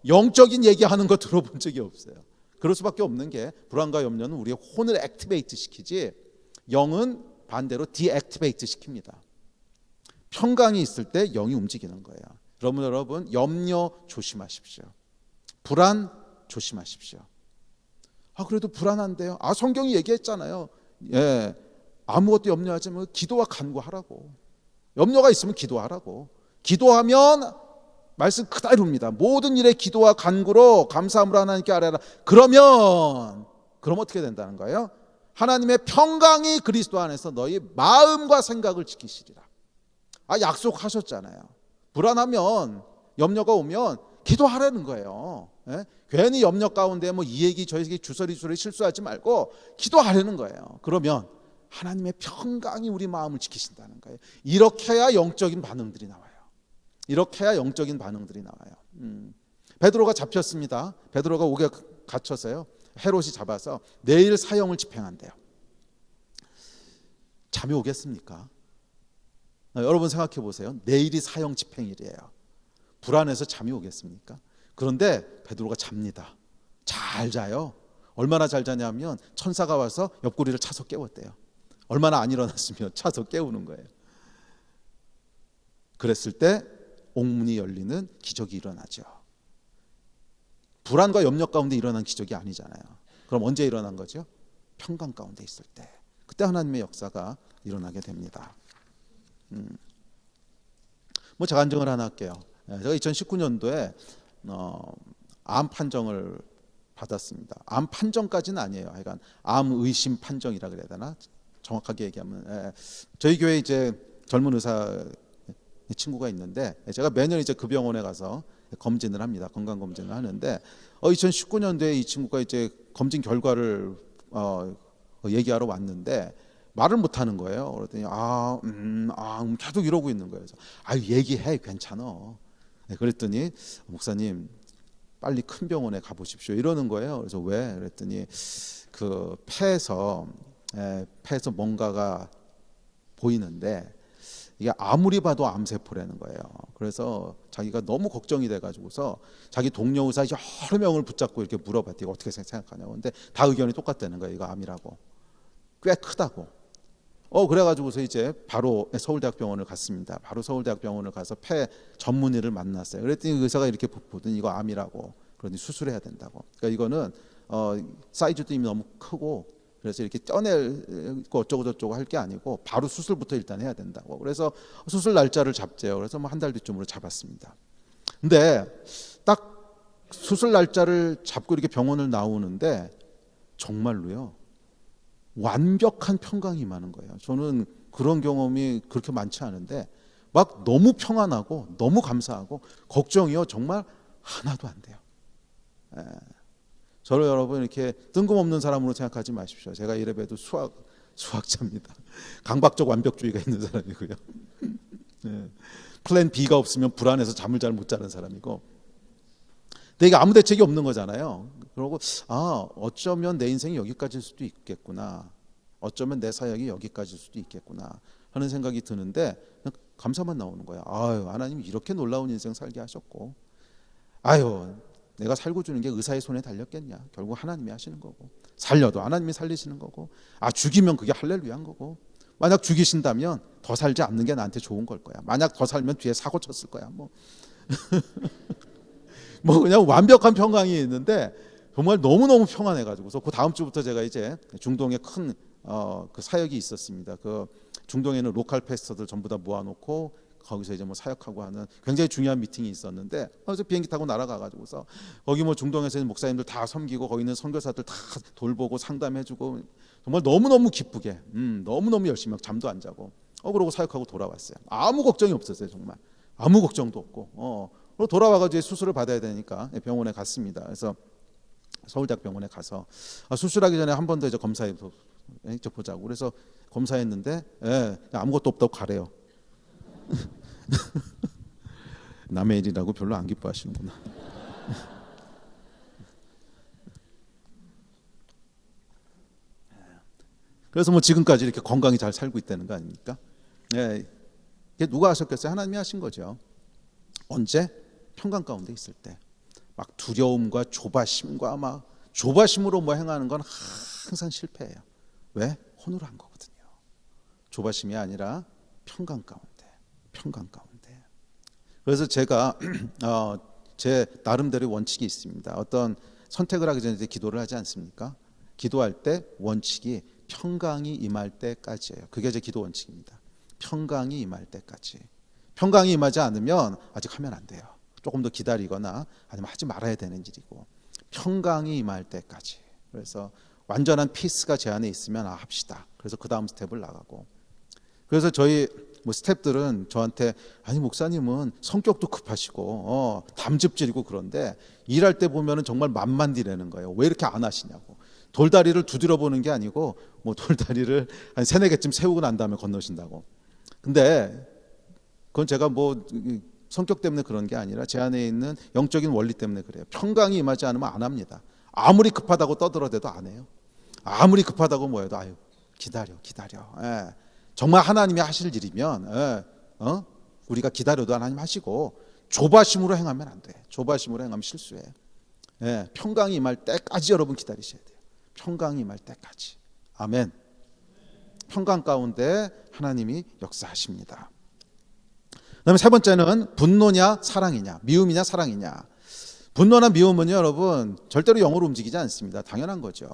B: 영적인 얘기하는 거 들어본 적이 없어요. 그럴 수밖에 없는 게 불안과 염려는 우리의 혼을 액티베이트 시키지 영은 반대로 디액티베이트 시킵니다. 평강이 있을 때 영이 움직이는 거예요. 여러분 염려 조심하십시오. 불안 조심하십시오. 그래도 불안한데요. 성경이 얘기했잖아요. 예, 아무것도 염려하지 말고 기도와 간구하라고. 염려가 있으면 기도하라고. 기도하면 말씀 그대로입니다. 모든 일에 기도와 간구로 감사함으로 하나님께 아뢰라. 그럼 어떻게 된다는 거예요? 하나님의 평강이 그리스도 안에서 너희 마음과 생각을 지키시리라. 약속하셨잖아요. 불안하면 염려가 오면 기도하라는 거예요. 예? 괜히 염려 가운데 이 얘기 저 얘기 주저리 실수하지 말고 기도하라는 거예요. 그러면 하나님의 평강이 우리 마음을 지키신다는 거예요. 이렇게 해야 영적인 반응들이 나와요. 이렇게 해야 영적인 반응들이 나와요. 베드로가 잡혔습니다. 베드로가 옥에 갇혀서요. 헤롯이 잡아서 내일 사형을 집행한대요. 잠이 오겠습니까? 여러분 생각해 보세요. 내일이 사형 집행일이에요. 불안해서 잠이 오겠습니까? 그런데 베드로가 잡니다. 잘 자요. 얼마나 잘 자냐면 천사가 와서 옆구리를 차서 깨웠대요. 얼마나 안 일어났으면 차서 깨우는 거예요. 그랬을 때 옥문이 열리는 기적이 일어나죠. 불안과 염려 가운데 일어난 기적이 아니잖아요. 그럼 언제 일어난 거죠? 평강 가운데 있을 때. 그때 하나님의 역사가 일어나게 됩니다. 제가 간증을 하나 할게요. 제가 2019년도에 암 판정을 받았습니다. 암 판정까지는 아니에요. 하여간 암 의심 판정이라 그래야 되나? 정확하게 얘기하면 저희 교회 이제 젊은 의사 친구가 있는데 제가 매년 이제 그 병원에 가서 검진을 합니다. 건강 검진을 하는데 2019년도에 이 친구가 이제 검진 결과를 얘기하러 왔는데 말을 못 하는 거예요. 그랬더니 계속 이러고 있는 거예요. 그래서 얘기해 괜찮아. 그랬더니 목사님 빨리 큰 병원에 가보십시오 이러는 거예요. 그래서 왜? 그랬더니 그 폐에서 뭔가가 보이는데 이게 아무리 봐도 암세포라는 거예요. 그래서 자기가 너무 걱정이 돼가지고서 자기 동료 의사 여러 명을 붙잡고 이렇게 물어봤대요. 어떻게 생각하냐고. 근데 다 의견이 똑같다는 거예요. 이거 암이라고. 꽤 크다고. 그래가지고서 이제 바로 서울대학병원을 갔습니다. 바로 서울대학병원을 가서 폐 전문의를 만났어요. 그랬더니 의사가 이렇게 보더니 이거 암이라고, 그러니 수술해야 된다고. 그러니까 이거는 사이즈도 이미 너무 크고, 그래서 이렇게 떼낼 거 어쩌고 저쩌고 할 게 아니고 바로 수술부터 일단 해야 된다고. 그래서 수술 날짜를 잡재요. 그래서 뭐 한 달 뒤쯤으로 잡았습니다. 근데 딱 수술 날짜를 잡고 이렇게 병원을 나오는데 정말로요, 완벽한 평강이 임하는 거예요. 저는 그런 경험이 그렇게 많지 않은데 막 너무 평안하고 너무 감사하고 걱정이요 정말 하나도 안 돼요. 저를 여러분 이렇게 뜬금없는 사람으로 생각하지 마십시오. 제가 이래봬도 수학자입니다. 강박적 완벽주의가 있는 사람이고요. 플랜 B가 없으면 불안해서 잠을 잘 못 자는 사람이고, 근데 이게 아무 대책이 없는 거잖아요. 그러고 어쩌면 내 인생이 여기까지일 수도 있겠구나, 어쩌면 내 사역이 여기까지일 수도 있겠구나 하는 생각이 드는데 그냥 감사만 나오는 거예요. 아유, 하나님이 이렇게 놀라운 인생 살게 하셨고, 아유, 내가 살고 주는 게 의사의 손에 달렸겠냐, 결국 하나님이 하시는 거고, 살려도 하나님이 살리시는 거고, 죽이면 그게 할렐루야인 거고, 만약 죽이신다면 더 살지 않는 게 나한테 좋은 걸 거야. 만약 더 살면 뒤에 사고 쳤을 거야. 뭐 그냥 완벽한 평강이 있는데 정말 너무너무 평안해가지고서 그 다음 주부터 제가 이제 중동에 큰 그 사역이 있었습니다. 그 중동에는 로컬 패스터들 전부 다 모아놓고 거기서 이제 뭐 사역하고 하는 굉장히 중요한 미팅이 있었는데, 그래서 비행기 타고 날아가가지고서 거기 뭐 중동에서 있는 목사님들 다 섬기고 거기 있는 선교사들 다 돌보고 상담해주고 정말 너무너무 기쁘게 너무너무 열심히 막 잠도 안 자고 그러고 사역하고 돌아왔어요. 아무 걱정이 없었어요. 정말 아무 걱정도 없고 그리고 돌아와가지고 수술을 받아야 되니까 병원에 갔습니다. 그래서 서울대학병원에 가서 수술하기 전에 한 번 더 이제 검사해 보자고. 그래서 검사했는데 아무것도 없다고 가래요. 남의 일이라고 별로 안 기뻐하시는구나. 그래서 뭐 지금까지 이렇게 건강히 잘 살고 있다는 거 아닙니까? 이게 누가 하셨겠어요? 하나님이 하신 거죠. 언제? 평강 가운데 있을 때. 막 두려움과 조바심과 막 조바심으로 뭐 행하는 건 항상 실패해요. 왜? 혼으로 한 거거든요. 조바심이 아니라 평강 가운데. 그래서 제가 제 나름대로 원칙이 있습니다. 어떤 선택을 하기 전에 기도를 하지 않습니까? 기도할 때 원칙이 평강이 임할 때까지예요. 그게 제 기도 원칙입니다. 평강이 임할 때까지. 평강이 임하지 않으면 아직 하면 안 돼요. 조금 더 기다리거나 아니면 하지 말아야 되는 일이고, 평강이 임할 때까지. 그래서 완전한 피스가 제 안에 있으면 합시다. 그래서 그 다음 스텝을 나가고. 그래서 저희 스텝들은 저한테 목사님은 성격도 급하시고 담즙질이고 그런데 일할 때 보면은 정말 만만디라는 거예요. 왜 이렇게 안 하시냐고. 돌다리를 두드려 보는 게 아니고 돌다리를 한 3-4개쯤 세우고 난 다음에 건너신다고. 근데 그건 제가 성격 때문에 그런 게 아니라 제 안에 있는 영적인 원리 때문에 그래요. 평강이 임하지 않으면 안 합니다. 아무리 급하다고 떠들어대도 안 해요. 아무리 급하다고 해도 기다려. 정말 하나님이 하실 일이면 우리가 기다려도 하나님 하시고, 조바심으로 행하면 안 돼. 조바심으로 행하면 실수해. 평강이 임할 때까지 여러분 기다리셔야 돼요. 평강이 임할 때까지. 아멘. 평강 가운데 하나님이 역사하십니다. 그다음에 세 번째는 분노냐 사랑이냐, 미움이냐 사랑이냐. 분노나 미움은요 여러분 절대로 영으로 움직이지 않습니다. 당연한 거죠.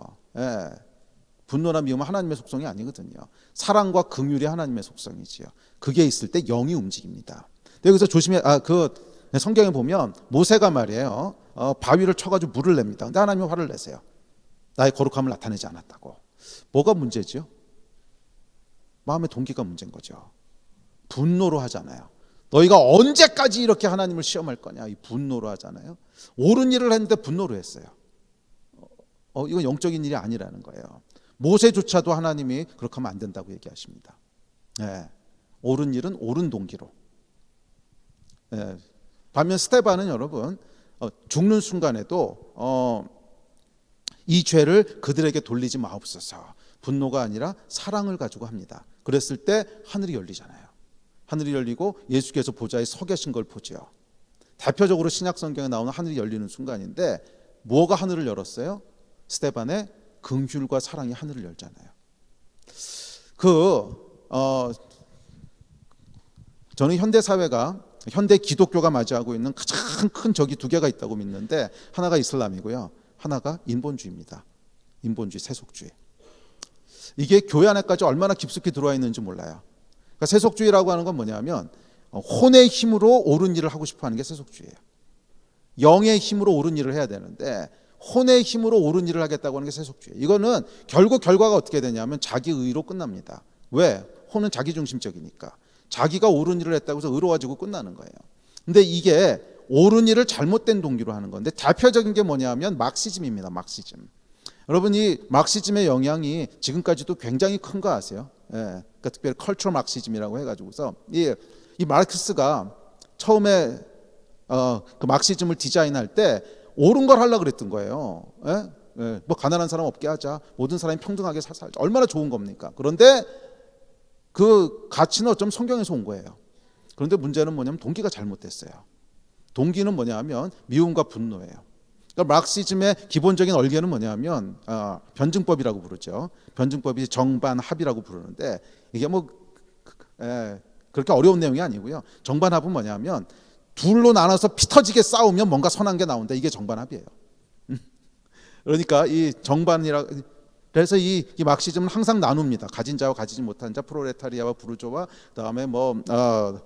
B: 분노나 미움은 하나님의 속성이 아니거든요. 사랑과 긍휼이 하나님의 속성이지요. 그게 있을 때 영이 움직입니다. 여기서 조심해. 성경에 보면 모세가 말이에요. 바위를 쳐가지고 물을 냅니다. 근데 하나님이 화를 내세요. 나의 거룩함을 나타내지 않았다고. 뭐가 문제죠? 마음의 동기가 문제인 거죠. 분노로 하잖아요. 너희가 언제까지 이렇게 하나님을 시험할 거냐, 이 분노로 하잖아요. 옳은 일을 했는데 분노로 했어요. 이건 영적인 일이 아니라는 거예요. 모세조차도 하나님이 그렇게 하면 안 된다고 얘기하십니다. 옳은 일은 옳은 동기로. 반면 스데반은 여러분 죽는 순간에도 이 죄를 그들에게 돌리지 마옵소서, 분노가 아니라 사랑을 가지고 합니다. 그랬을 때 하늘이 열리잖아요. 하늘이 열리고 예수께서 보좌에 서 계신 걸 보죠. 대표적으로 신약 성경에 나오는 하늘이 열리는 순간인데, 뭐가 하늘을 열었어요? 스데반의 긍휼과 사랑이 하늘을 열잖아요. 저는 현대 사회가 현대 기독교가 맞이하고 있는 가장 큰 적이 두 개가 있다고 믿는데 하나가 이슬람이고요. 하나가 인본주의입니다. 인본주의, 세속주의. 이게 교회 안에까지 얼마나 깊숙이 들어와 있는지 몰라요. 그러니까 세속주의라고 하는 건 뭐냐면 혼의 힘으로 옳은 일을 하고 싶어 하는 게 세속주의예요. 영의 힘으로 옳은 일을 해야 되는데 혼의 힘으로 옳은 일을 하겠다고 하는 게 세속주의. 이거는 결국 결과가 어떻게 되냐면 자기 의로 끝납니다. 왜? 혼은 자기중심적이니까. 자기가 옳은 일을 했다고 해서 의로워지고 끝나는 거예요. 근데 이게 옳은 일을 잘못된 동기로 하는 건데 대표적인 게 뭐냐면 막시즘입니다. 막시즘. 여러분 이 막시즘의 영향이 지금까지도 굉장히 큰 거 아세요? 예. 그러니까 특별히 컬처럴 막시즘이라고 해가지고서 이 마르크스가 처음에 그 막시즘을 디자인할 때 옳은 걸 하려고 그랬던 거예요. 예? 예. 뭐 가난한 사람 없게 하자, 모든 사람이 평등하게 살자, 얼마나 좋은 겁니까? 그런데 그 가치는 어쩌면 성경에서 온 거예요. 그런데 문제는 뭐냐면 동기가 잘못됐어요. 동기는 뭐냐면 미움과 분노예요. 그러니까 마르크시즘의 기본적인 얼개는 뭐냐면 변증법이라고 부르죠. 변증법이 정반합이라고 부르는데 이게 뭐 그렇게 어려운 내용이 아니고요. 정반합은 뭐냐면 둘로 나눠서 피 터지게 싸우면 뭔가 선한 게 나온다. 이게 정반합이에요. 그러니까 이 정반이라 그래서 이 막시즘은 항상 나눕니다. 가진 자와 가지지 못한 자, 프로레타리아와 부르조와 그다음에 뭐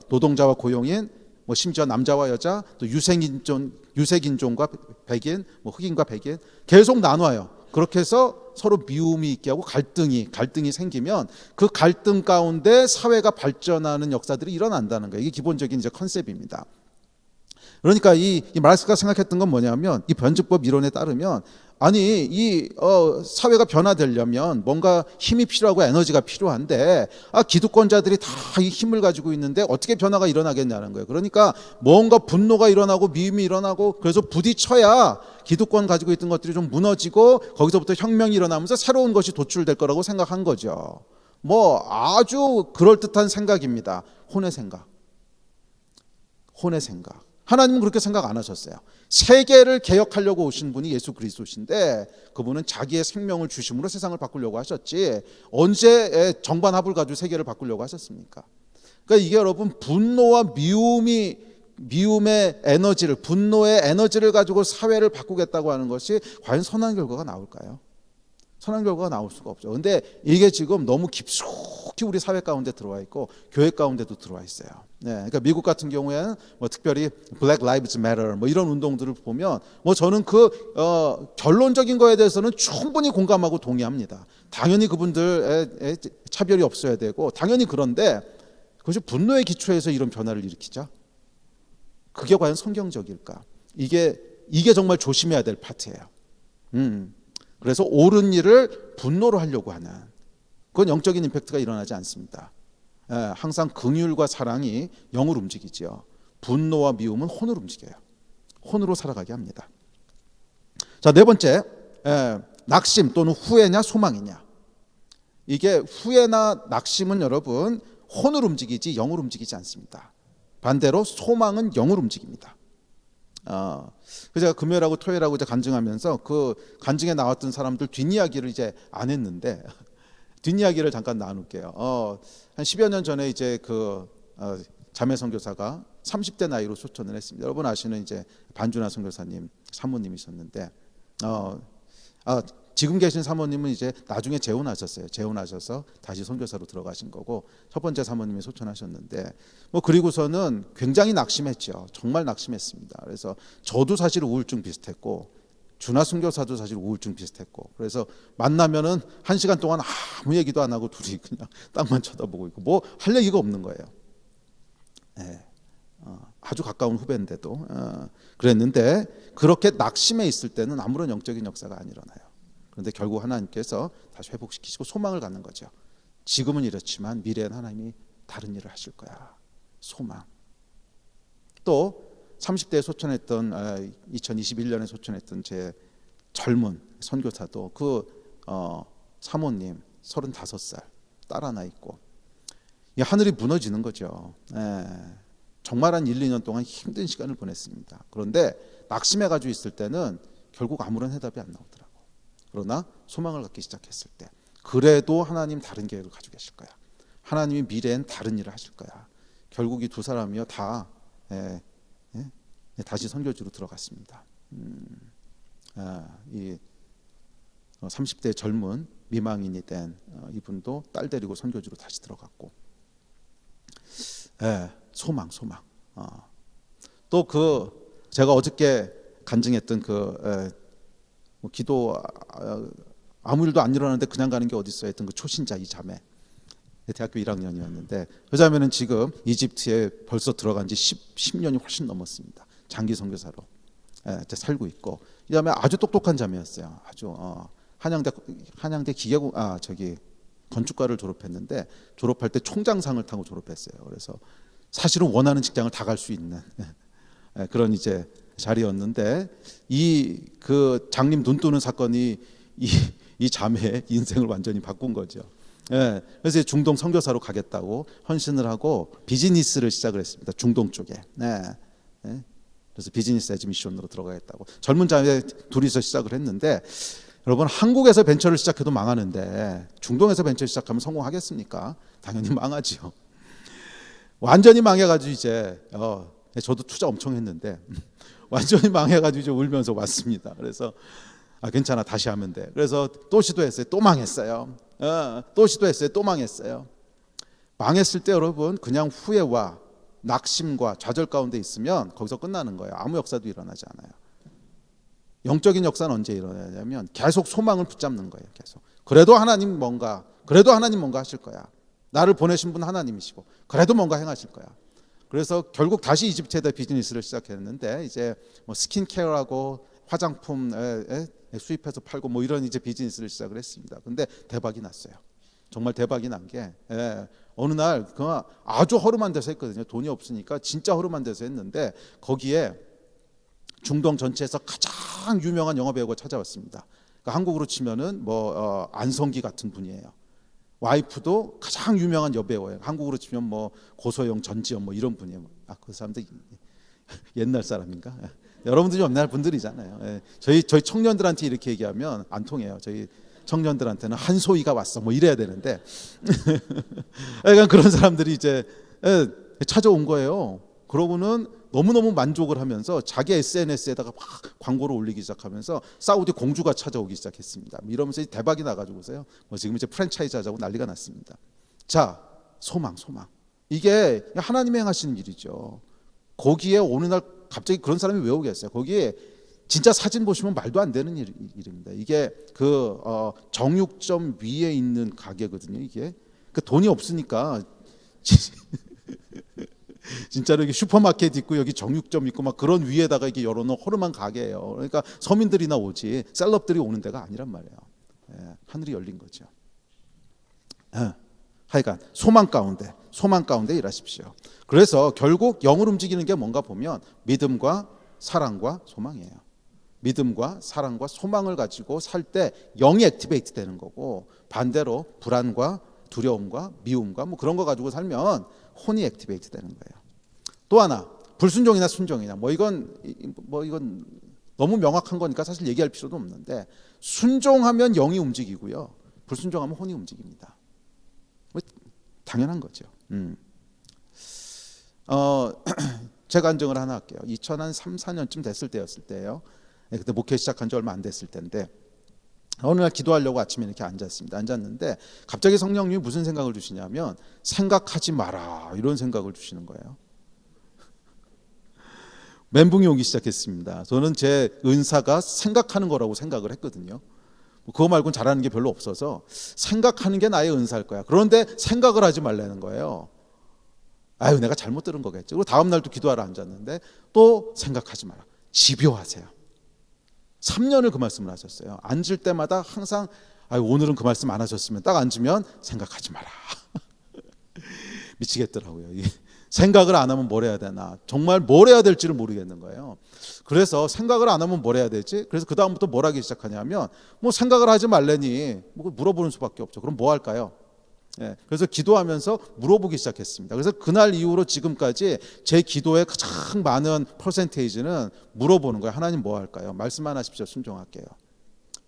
B: 노동자와 고용인, 뭐 심지어 남자와 여자, 또 유색인종과 백인, 뭐 흑인과 백인 계속 나눠요. 그렇게 해서 서로 미움이 있게 하고 갈등이 생기면 그 갈등 가운데 사회가 발전하는 역사들이 일어난다는 거예요. 이게 기본적인 이제 컨셉입니다. 그러니까 이 마르크스가 생각했던 건 뭐냐면 이 변증법 이론에 따르면 아니 이 사회가 변화되려면 뭔가 힘이 필요하고 에너지가 필요한데 기득권자들이 다 이 힘을 가지고 있는데 어떻게 변화가 일어나겠냐는 거예요. 그러니까 뭔가 분노가 일어나고 미움이 일어나고 그래서 부딪혀야 기득권 가지고 있던 것들이 좀 무너지고 거기서부터 혁명이 일어나면서 새로운 것이 도출될 거라고 생각한 거죠. 뭐 아주 그럴듯한 생각입니다. 혼의 생각. 하나님은 그렇게 생각 안 하셨어요. 세계를 개혁하려고 오신 분이 예수 그리스도신데 그분은 자기의 생명을 주심으로 세상을 바꾸려고 하셨지 언제 정반합을 가지고 세계를 바꾸려고 하셨습니까? 그러니까 이게 여러분 분노와 미움의 에너지를 분노의 에너지를 가지고 사회를 바꾸겠다고 하는 것이 과연 선한 결과가 나올까요? 선한 결과가 나올 수가 없죠. 그런데 이게 지금 너무 깊숙이 우리 사회 가운데 들어와 있고 교회 가운데도 들어와 있어요. 네, 그러니까 미국 같은 경우에는 뭐 특별히 Black Lives Matter 뭐 이런 운동들을 보면 뭐 저는 그 결론적인 거에 대해서는 충분히 공감하고 동의합니다. 당연히 그분들의 차별이 없어야 되고 당연히 그런데 그것이 분노의 기초에서 이런 변화를 일으키죠. 그게 과연 성경적일까? 이게 정말 조심해야 될 파트예요. 그래서 옳은 일을 분노로 하려고 하는 그건 영적인 임팩트가 일어나지 않습니다. 항상 긍휼과 사랑이 영을 움직이죠. 분노와 미움은 혼을 움직여요. 혼으로 살아가게 합니다. 자, 네 번째, 낙심 또는 후회냐 소망이냐. 이게 후회나 낙심은 여러분 혼을 움직이지 영을 움직이지 않습니다. 반대로 소망은 영을 움직입니다. 제가 금요일하고 토요일하고 이제 간증하면서 그 간증에 나왔던 사람들 뒷이야기를 이제 안 했는데 뒷이야기를 잠깐 나눌게요. 한 10여 년 전에 이제 그 자매 선교사가 30대 나이로 소천을 했습니다. 여러분 아시는 이제 반준하 선교사님 사모님이셨는데 지금 계신 사모님은 이제 나중에 재혼하셨어요. 재혼하셔서 다시 선교사로 들어가신 거고 첫 번째 사모님이 소천하셨는데 뭐 그리고서는 굉장히 낙심했죠. 정말 낙심했습니다. 그래서 저도 사실 우울증 비슷했고 준하 선교사도 사실 우울증 비슷했고 그래서 만나면은 1시간 동안 아무 얘기도 안 하고 둘이 그냥 땅만 쳐다보고 있고 뭐 할 얘기가 없는 거예요. 네. 아주 가까운 후배인데도 그랬는데 그렇게 낙심해 있을 때는 아무런 영적인 역사가 안 일어나요. 그런데 결국 하나님께서 다시 회복시키시고 소망을 갖는 거죠. 지금은 이렇지만 미래엔 하나님이 다른 일을 하실 거야. 소망. 또 30대에 소천했던 2021년에 소천했던 제 젊은 선교사도 그 사모님 35살 딸 하나 있고 하늘이 무너지는 거죠. 정말 한 1, 2년 동안 힘든 시간을 보냈습니다. 그런데 낙심해 가지고 있을 때는 결국 아무런 해답이 안 나오더라고요. 그러나 소망을 갖기 시작했을 때 그래도 하나님 다른 계획을 가지고 계실 거야. 하나님이 미래엔 다른 일을 하실 거야. 결국 이 두 사람이요 다 다시 선교지로 들어갔습니다. 이 30대 젊은 미망인이 된 이분도 딸 데리고 선교지로 다시 들어갔고, 소망. 또 그 제가 어저께 간증했던 뭐 기도 아무 일도 안 일어나는데 그냥 가는 게 어디 있어 했던 그 초신자 이 자매, 대학교 1학년이었는데 그 자매는 지금 이집트에 벌써 들어간 지 10년이 훨씬 넘었습니다. 장기 선교사로 살고 있고, 이 자매 아주 똑똑한 자매였어요. 아주 한양대 기계공 건축과를 졸업했는데 졸업할 때 총장상을 타고 졸업했어요. 그래서 사실은 원하는 직장을 다 갈 수 있는 그런 이제 자리였는데, 그 장님 눈 뜨는 사건이 이 자매의 인생을 완전히 바꾼 거죠. 그래서 중동 선교사로 가겠다고 헌신을 하고 비즈니스를 시작을 했습니다. 중동 쪽에. 그래서 비즈니스 에즈 미션으로 들어가겠다고 젊은 자매 둘이서 시작을 했는데, 여러분 한국에서 벤처를 시작해도 망하는데 중동에서 벤처 시작하면 성공하겠습니까? 당연히 망하지요. 완전히 망해가지고 이제 저도 투자 엄청 했는데 완전히 망해가지고 이제 울면서 왔습니다. 그래서 괜찮아 다시 하면 돼. 그래서 또 시도했어요. 또 망했어요. 또 시도했어요. 또 망했어요. 망했을 때 여러분 그냥 후회와 낙심과 좌절 가운데 있으면 거기서 끝나는 거예요. 아무 역사도 일어나지 않아요. 영적인 역사는 언제 일어나냐면 계속 소망을 붙잡는 거예요. 계속. 그래도 하나님 뭔가 하실 거야. 나를 보내신 분 하나님이시고 그래도 뭔가 행하실 거야. 그래서 결국 다시 이집트에다 비즈니스를 시작했는데 이제 뭐 스킨케어하고 화장품 수입해서 팔고 뭐 이런 이제 비즈니스를 시작을 했습니다. 근데 대박이 났어요. 정말 대박이 난 게 어느 날 아주 허름한 데서 했거든요. 돈이 없으니까 진짜 허름한 데서 했는데 거기에 중동 전체에서 가장 유명한 영화 배우가 찾아왔습니다. 그러니까 한국으로 치면은 뭐 안성기 같은 분이에요. 와이프도 가장 유명한 여배우예요. 한국으로 치면 뭐 고소영, 전지현 뭐 이런 분이에요. 그 사람들 옛날 사람인가? 여러분들이 옛날 분들이잖아요. 저희 청년들한테 이렇게 얘기하면 안 통해요. 저희 청년들한테는 한소희가 왔어 뭐 이래야 되는데 그러니까 그런 사람들이 이제 찾아온 거예요. 그러고는 너무너무 만족을 하면서 자기 SNS에다가 막 광고를 올리기 시작하면서 사우디 공주가 찾아오기 시작했습니다. 이러면서 대박이 나가지고서요. 뭐 지금 이제 프랜차이즈 하자고 난리가 났습니다. 자, 소망. 이게 하나님이 행하시는 일이죠. 거기에 어느 날 갑자기 그런 사람이 왜 오겠어요? 거기에 진짜 사진 보시면 말도 안 되는 일입니다. 이게 그 정육점 위에 있는 가게거든요. 이게 그 돈이 없으니까 진짜로 이게 슈퍼마켓 있고 여기 정육점 있고 막 그런 위에다가 이게 열어놓은 허름한 가게예요. 그러니까 서민들이나 오지 셀럽들이 오는 데가 아니란 말이에요. 하늘이 열린 거죠. 하여간 소망 가운데 일하십시오. 그래서 결국 영을 움직이는 게 뭔가 보면 믿음과 사랑과 소망이에요. 믿음과 사랑과 소망을 가지고 살 때 영이 액티베이트 되는 거고, 반대로 불안과 두려움과 미움과 뭐 그런 거 가지고 살면 혼이 액티베이트 되는 거예요. 또 하나, 불순종이나 순종이냐 이건 너무 명확한 거니까 사실 얘기할 필요도 없는데, 순종하면 영이 움직이고요, 불순종하면 혼이 움직입니다. 당연한 거죠. 제가 간증을 하나 할게요. 2003, 4년쯤 됐을 때였을 때예요. 그때 목회 시작한 지 얼마 안 됐을 때인데 어느 날 기도하려고 아침에 이렇게 앉았는데 갑자기 성령님이 무슨 생각을 주시냐면 생각하지 마라 이런 생각을 주시는 거예요. 멘붕이 오기 시작했습니다. 저는 제 은사가 생각하는 거라고 생각을 했거든요. 그거 말고는 잘하는 게 별로 없어서 생각하는 게 나의 은사일 거야. 그런데 생각을 하지 말라는 거예요. 내가 잘못 들은 거겠죠. 그리고 다음 날도 기도하러 앉았는데 또 생각하지 마라. 집요하세요. 3년을 그 말씀을 하셨어요. 앉을 때마다 항상 오늘은 그 말씀 안 하셨으면 딱 앉으면 생각하지 마라. 미치겠더라고요. 생각을 안 하면 뭘 해야 되나, 정말 뭘 해야 될지를 모르겠는 거예요. 그래서 생각을 안 하면 뭘 해야 되지? 그래서 그 다음부터 뭘 하기 시작하냐면 뭐 생각을 하지 말래니 뭐 물어보는 수밖에 없죠. 그럼 뭐 할까요? 그래서 기도하면서 물어보기 시작했습니다. 그래서 그날 이후로 지금까지 제 기도의 가장 많은 퍼센테이지는 물어보는 거예요. 하나님 뭐 할까요? 말씀만 하십시오. 순종할게요.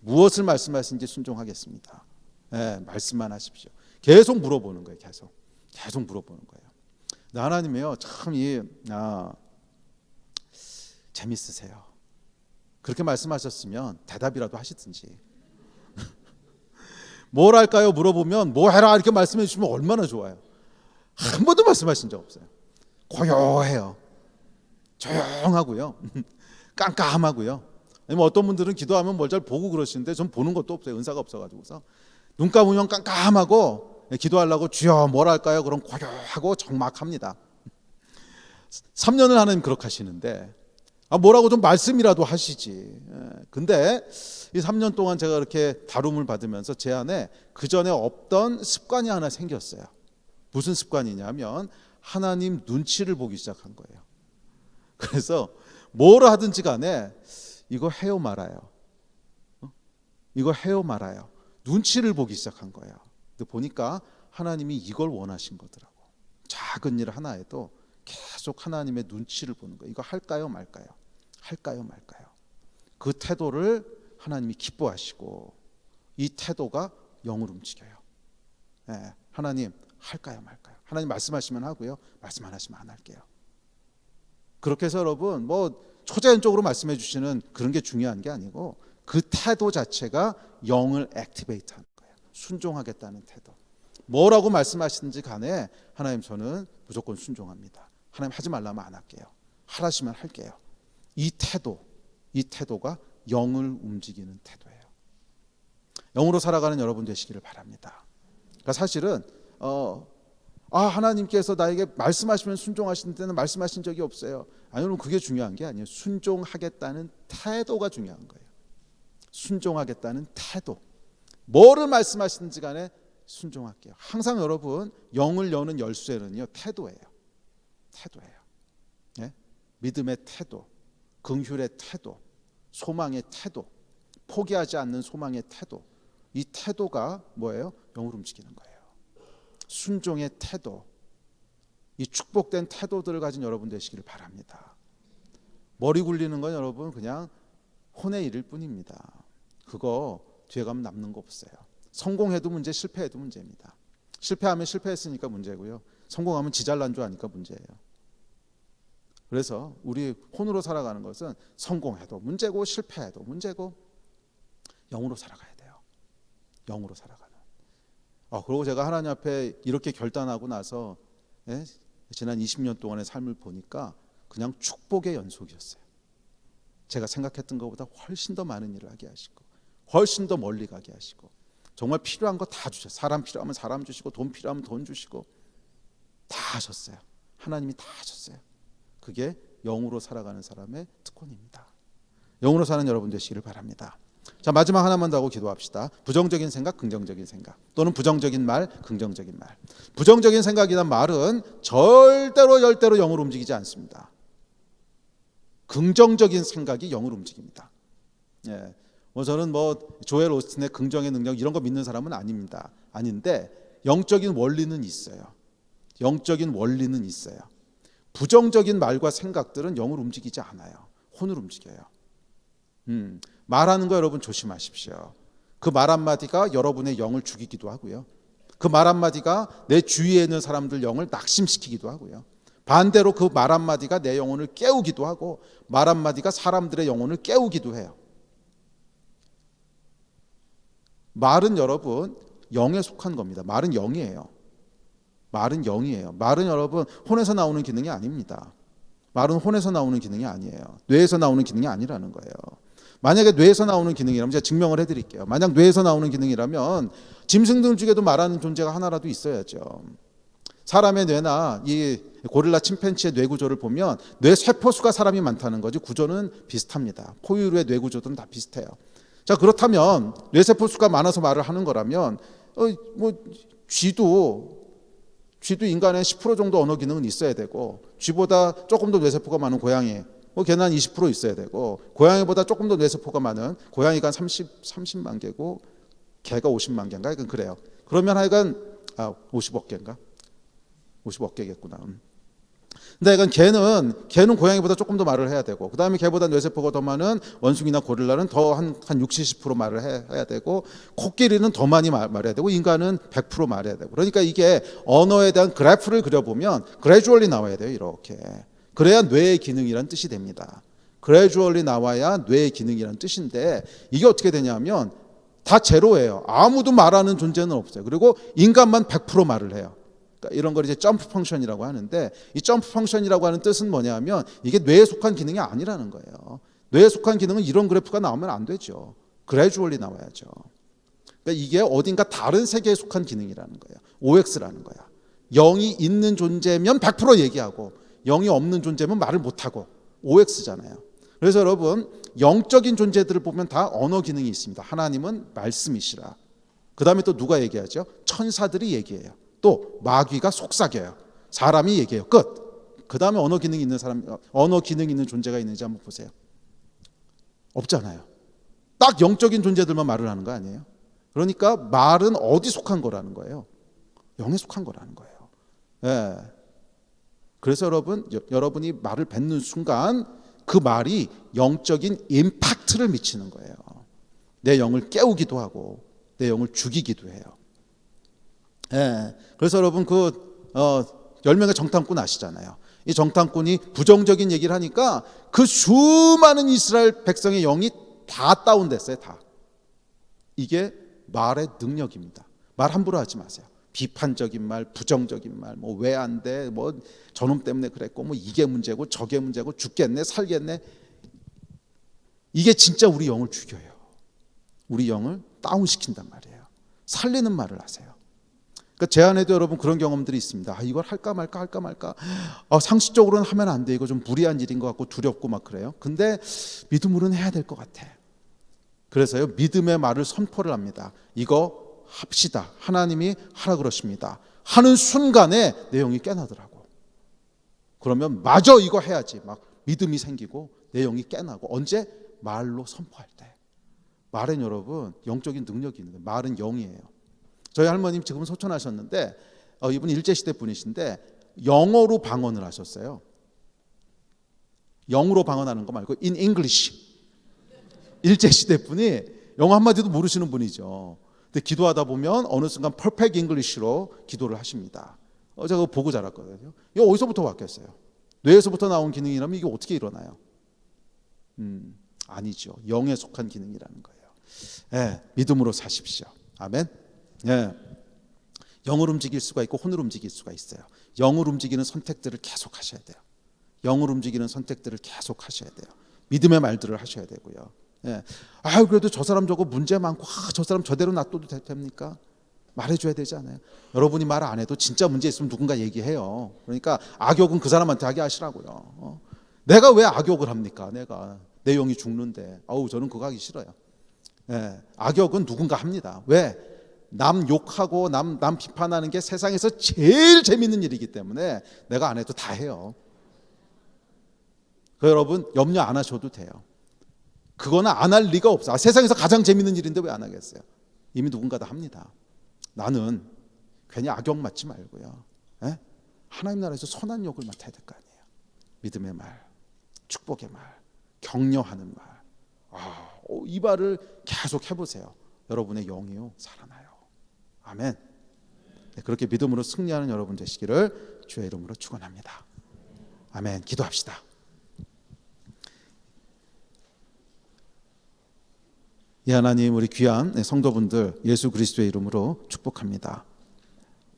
B: 무엇을 말씀하시는지 순종하겠습니다. 예, 말씀만 하십시오. 계속 물어보는 거예요. 계속 물어보는 거예요. 근데 하나님이요, 참 재밌으세요. 그렇게 말씀하셨으면 대답이라도 하시든지. 뭘 할까요? 물어보면 뭐 해라 이렇게 말씀해 주시면 얼마나 좋아요. 한 번도 말씀하신 적 없어요. 고요해요. 조용하고요. 깜깜하고요. 아니면 어떤 분들은 기도하면 뭘 잘 보고 그러시는데 전 보는 것도 없어요. 은사가 없어가지고서 눈 감으면 깜깜하고 기도하려고 주여 뭘 할까요? 그럼 고요하고 적막합니다. 3년을 하나님 그렇게 하시는데 뭐라고 좀 말씀이라도 하시지. 근데 이 3년 동안 제가 이렇게 다룸을 받으면서 제 안에 그 전에 없던 습관이 하나 생겼어요. 무슨 습관이냐면 하나님 눈치를 보기 시작한 거예요. 그래서 뭘 하든지 간에 이거 해요 말아요. 이거 해요 말아요. 눈치를 보기 시작한 거예요. 근데 보니까 하나님이 이걸 원하신 거더라고. 작은 일 하나에도 계속 하나님의 눈치를 보는 거예요. 이거 할까요 말까요? 할까요 말까요? 그 태도를 하나님이 기뻐하시고 이 태도가 영을 움직여요. 네, 하나님 할까요 말까요? 하나님 말씀하시면 하고요. 말씀 안 하시면 안 할게요. 그렇게 해서 여러분 초자연적으로 말씀해 주시는 그런 게 중요한 게 아니고 그 태도 자체가 영을 액티베이트하는 거예요. 순종하겠다는 태도. 뭐라고 말씀하시든지 간에 하나님 저는 무조건 순종합니다. 하나님 하지 말라면 안 할게요. 하라시면 할게요. 이 태도가 영을 움직이는 태도예요. 영으로 살아가는 여러분 되시기를 바랍니다. 그러니까 사실은 하나님께서 나에게 말씀하시면 순종하시는 때는 말씀하신 적이 없어요. 아니 여러분 그게 중요한 게 아니에요. 순종하겠다는 태도가 중요한 거예요. 순종하겠다는 태도. 뭐를 말씀하시든지 간에 순종할게요. 항상 여러분 영을 여는 열쇠는요 태도예요. 예? 믿음의 태도, 긍휼의 태도, 소망의 태도, 포기하지 않는 소망의 태도. 이 태도가 뭐예요? 영을 움직이는 거예요. 순종의 태도, 이 축복된 태도들을 가진 여러분 되시기를 바랍니다. 머리 굴리는 건 여러분 그냥 혼의 일일 뿐입니다. 그거 뒤에 가면 남는 거 없어요. 성공해도 문제, 실패해도 문제입니다. 실패하면 실패했으니까 문제고요. 성공하면 지잘난 줄 아니까 문제예요. 그래서 우리 혼으로 살아가는 것은 성공해도 문제고 실패해도 문제고 영으로 살아가야 돼요. 영으로 살아가는. 그리고 제가 하나님 앞에 이렇게 결단하고 나서 지난 20년 동안의 삶을 보니까 그냥 축복의 연속이었어요. 제가 생각했던 것보다 훨씬 더 많은 일을 하게 하시고 훨씬 더 멀리 가게 하시고 정말 필요한 거 다 주셨어요. 사람 필요하면 사람 주시고 돈 필요하면 돈 주시고 다 하셨어요. 하나님이 다 하셨어요. 그게 영으로 살아가는 사람의 특권입니다. 영으로 사는 여러분 되시기를 바랍니다. 자, 마지막 하나만 더 하고 기도합시다. 부정적인 생각, 긍정적인 생각, 또는 부정적인 말, 긍정적인 말. 부정적인 생각이란 말은 절대로 영을 움직이지 않습니다. 긍정적인 생각이 영을 움직입니다. 예. 저는 조엘 오스틴의 긍정의 능력 이런 거 믿는 사람은 아닙니다. 아닌데 영적인 원리는 있어요. 영적인 원리는 있어요. 부정적인 말과 생각들은 영을 움직이지 않아요. 혼을 움직여요. 말하는 거 여러분 조심하십시오. 그 말 한마디가 여러분의 영을 죽이기도 하고요. 그 말 한마디가 내 주위에 있는 사람들 영을 낙심시키기도 하고요. 반대로 그 말 한마디가 내 영혼을 깨우기도 하고 말 한마디가 사람들의 영혼을 깨우기도 해요. 말은 여러분 영에 속한 겁니다. 말은 영이에요. 말은 영이에요. 말은 여러분 혼에서 나오는 기능이 아닙니다. 말은 혼에서 나오는 기능이 아니에요. 뇌에서 나오는 기능이 아니라는 거예요. 만약에 뇌에서 나오는 기능이라면 제가 증명을 해드릴게요. 만약 뇌에서 나오는 기능이라면 짐승들 중에도 말하는 존재가 하나라도 있어야죠. 사람의 뇌나 이 고릴라 침팬지의 뇌 구조를 보면 뇌 세포수가 사람이 많다는 거지 구조는 비슷합니다. 포유류의 뇌 구조들은 다 비슷해요. 자, 그렇다면 뇌 세포수가 많아서 말을 하는 거라면 쥐도 인간의 10% 정도 언어 기능은 있어야 되고 쥐보다 조금 더 뇌세포가 많은 고양이 걔는 한 20% 있어야 되고 고양이보다 조금 더 뇌세포가 많은 고양이가 30만 개고 개가 50만 개인가 하여간 그래요. 그러면 하여간 50억 개인가? 50억 개겠구나. 근데 약간 개는 고양이보다 조금 더 말을 해야 되고, 그 다음에 개보다 뇌세포가 더 많은 원숭이나 고릴라는 더 한 60, 70% 말을 해야 되고, 코끼리는 더 많이 말해야 되고, 인간은 100% 말해야 되고. 그러니까 이게 언어에 대한 그래프를 그려보면 그래주얼리 나와야 돼요. 이렇게. 그래야 뇌의 기능이란 뜻이 됩니다. 그래주얼리 나와야 뇌의 기능이란 뜻인데, 이게 어떻게 되냐면 다 제로예요. 아무도 말하는 존재는 없어요. 그리고 인간만 100% 말을 해요. 그러니까 이런 걸 이제 점프 펑션이라고 하는데, 이 점프 펑션이라고 하는 뜻은 뭐냐면 이게 뇌에 속한 기능이 아니라는 거예요. 뇌에 속한 기능은 이런 그래프가 나오면 안 되죠. 그래주얼리 나와야죠. 그러니까 이게 어딘가 다른 세계에 속한 기능이라는 거예요. OX라는 거야. 0이 있는 존재면 100% 얘기하고 0이 없는 존재면 말을 못하고, OX잖아요. 그래서 여러분, 영적인 존재들을 보면 다 언어 기능이 있습니다. 하나님은 말씀이시라. 그 다음에 또 누가 얘기하죠? 천사들이 얘기해요. 또 마귀가 속삭여요. 사람이 얘기해요. 끝. 그 다음에 언어 기능이 있는 사람, 언어 기능이 있는 존재가 있는지 한번 보세요. 없잖아요. 딱 영적인 존재들만 말을 하는 거 아니에요? 그러니까 말은 어디 속한 거라는 거예요? 영에 속한 거라는 거예요. 예. 그래서 여러분이 말을 뱉는 순간 그 말이 영적인 임팩트를 미치는 거예요. 내 영을 깨우기도 하고 내 영을 죽이기도 해요. 예. 그래서 여러분 10명의 정탐꾼 아시잖아요. 이 정탐꾼이 부정적인 얘기를 하니까 그 수많은 이스라엘 백성의 영이 다 다운됐어요. 다. 이게 말의 능력입니다. 말 함부로 하지 마세요. 비판적인 말, 부정적인 말, 뭐 왜 안 돼, 뭐 저놈 때문에 그랬고, 뭐 이게 문제고 저게 문제고, 죽겠네 살겠네. 이게 진짜 우리 영을 죽여요. 우리 영을 다운시킨단 말이에요. 살리는 말을 하세요. 그러니까 제 안에도 여러분 그런 경험들이 있습니다. 이걸 할까 말까. 상식적으로는 하면 안 돼. 이거 좀 무리한 일인 것 같고 두렵고 막 그래요. 근데 믿음으로는 해야 될 것 같아. 그래서요, 믿음의 말을 선포를 합니다. 이거 합시다. 하나님이 하라 그러십니다. 하는 순간에 내 영이 깨나더라고. 그러면 마저 이거 해야지. 막 믿음이 생기고 내 영이 깨나고. 언제? 말로 선포할 때. 말은 여러분 영적인 능력이 있는 거예요. 말은 영이에요. 저희 할머님 지금 소천하셨는데 이분 일제시대 분이신데 영어로 방언을 하셨어요. 영어로 방언하는 거 말고 in English. 일제시대 분이 영어 한마디도 모르시는 분이죠. 근데 기도하다 보면 어느 순간 퍼펙트 잉글리시로 기도를 하십니다. 제가 그거 보고 자랐거든요. 이거 어디서부터 왔겠어요? 뇌에서부터 나온 기능이라면 이게 어떻게 일어나요? 아니죠. 영에 속한 기능이라는 거예요. 예, 믿음으로 사십시오. 아멘. 예. 영을 움직일 수가 있고 혼을 움직일 수가 있어요. 영을 움직이는 선택들을 계속 하셔야 돼요. 영을 움직이는 선택들을 계속 하셔야 돼요. 믿음의 말들을 하셔야 되고요. 예. 그래도 저 사람 저거 문제 많고 저 사람 저대로 놔둬도 됩니까? 말해줘야 되지 않아요? 여러분이 말 안 해도 진짜 문제 있으면 누군가 얘기해요. 그러니까 악욕은 그 사람한테 하게 하시라고요. 내가 왜 악욕을 합니까? 내가 내 영이 죽는데. 저는 그거 하기 싫어요. 예. 악욕은 누군가 합니다. 왜? 남 욕하고 남 비판하는 게 세상에서 제일 재밌는 일이기 때문에 내가 안 해도 다 해요. 여러분 염려 안 하셔도 돼요. 그거는 안 할 리가 없어. 세상에서 가장 재밌는 일인데 왜 안 하겠어요? 이미 누군가 다 합니다. 나는 괜히 악역 맡지 말고요. 예? 하나님 나라에서 선한 역을 맡아야 될 거 아니에요. 믿음의 말, 축복의 말, 격려하는 말. 이 말을 계속 해보세요. 여러분의 영이요 살아나요. 아멘. 네, 그렇게 믿음으로 승리하는 여러분 되시기를 주의 이름으로 축원합니다. 아멘. 기도합시다. 예, 하나님, 우리 귀한 성도분들 예수 그리스도의 이름으로 축복합니다.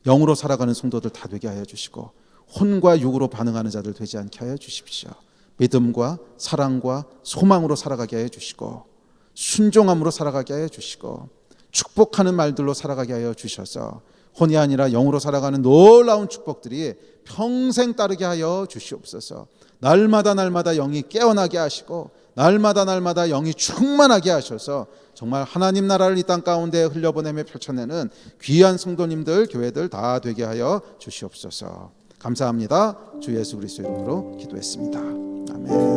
B: 영으로 살아가는 성도들 다 되게 하여 주시고 혼과 육으로 반응하는 자들 되지 않게 하여 주십시오. 믿음과 사랑과 소망으로 살아가게 하여 주시고 순종함으로 살아가게 하여 주시고 축복하는 말들로 살아가게 하여 주셔서 혼이 아니라 영으로 살아가는 놀라운 축복들이 평생 따르게 하여 주시옵소서. 날마다 영이 깨어나게 하시고 날마다 영이 충만하게 하셔서 정말 하나님 나라를 이 땅 가운데 흘려보내며 펼쳐내는 귀한 성도님들, 교회들 다 되게 하여 주시옵소서. 감사합니다. 주 예수 그리스도 이름으로 기도했습니다. 아멘.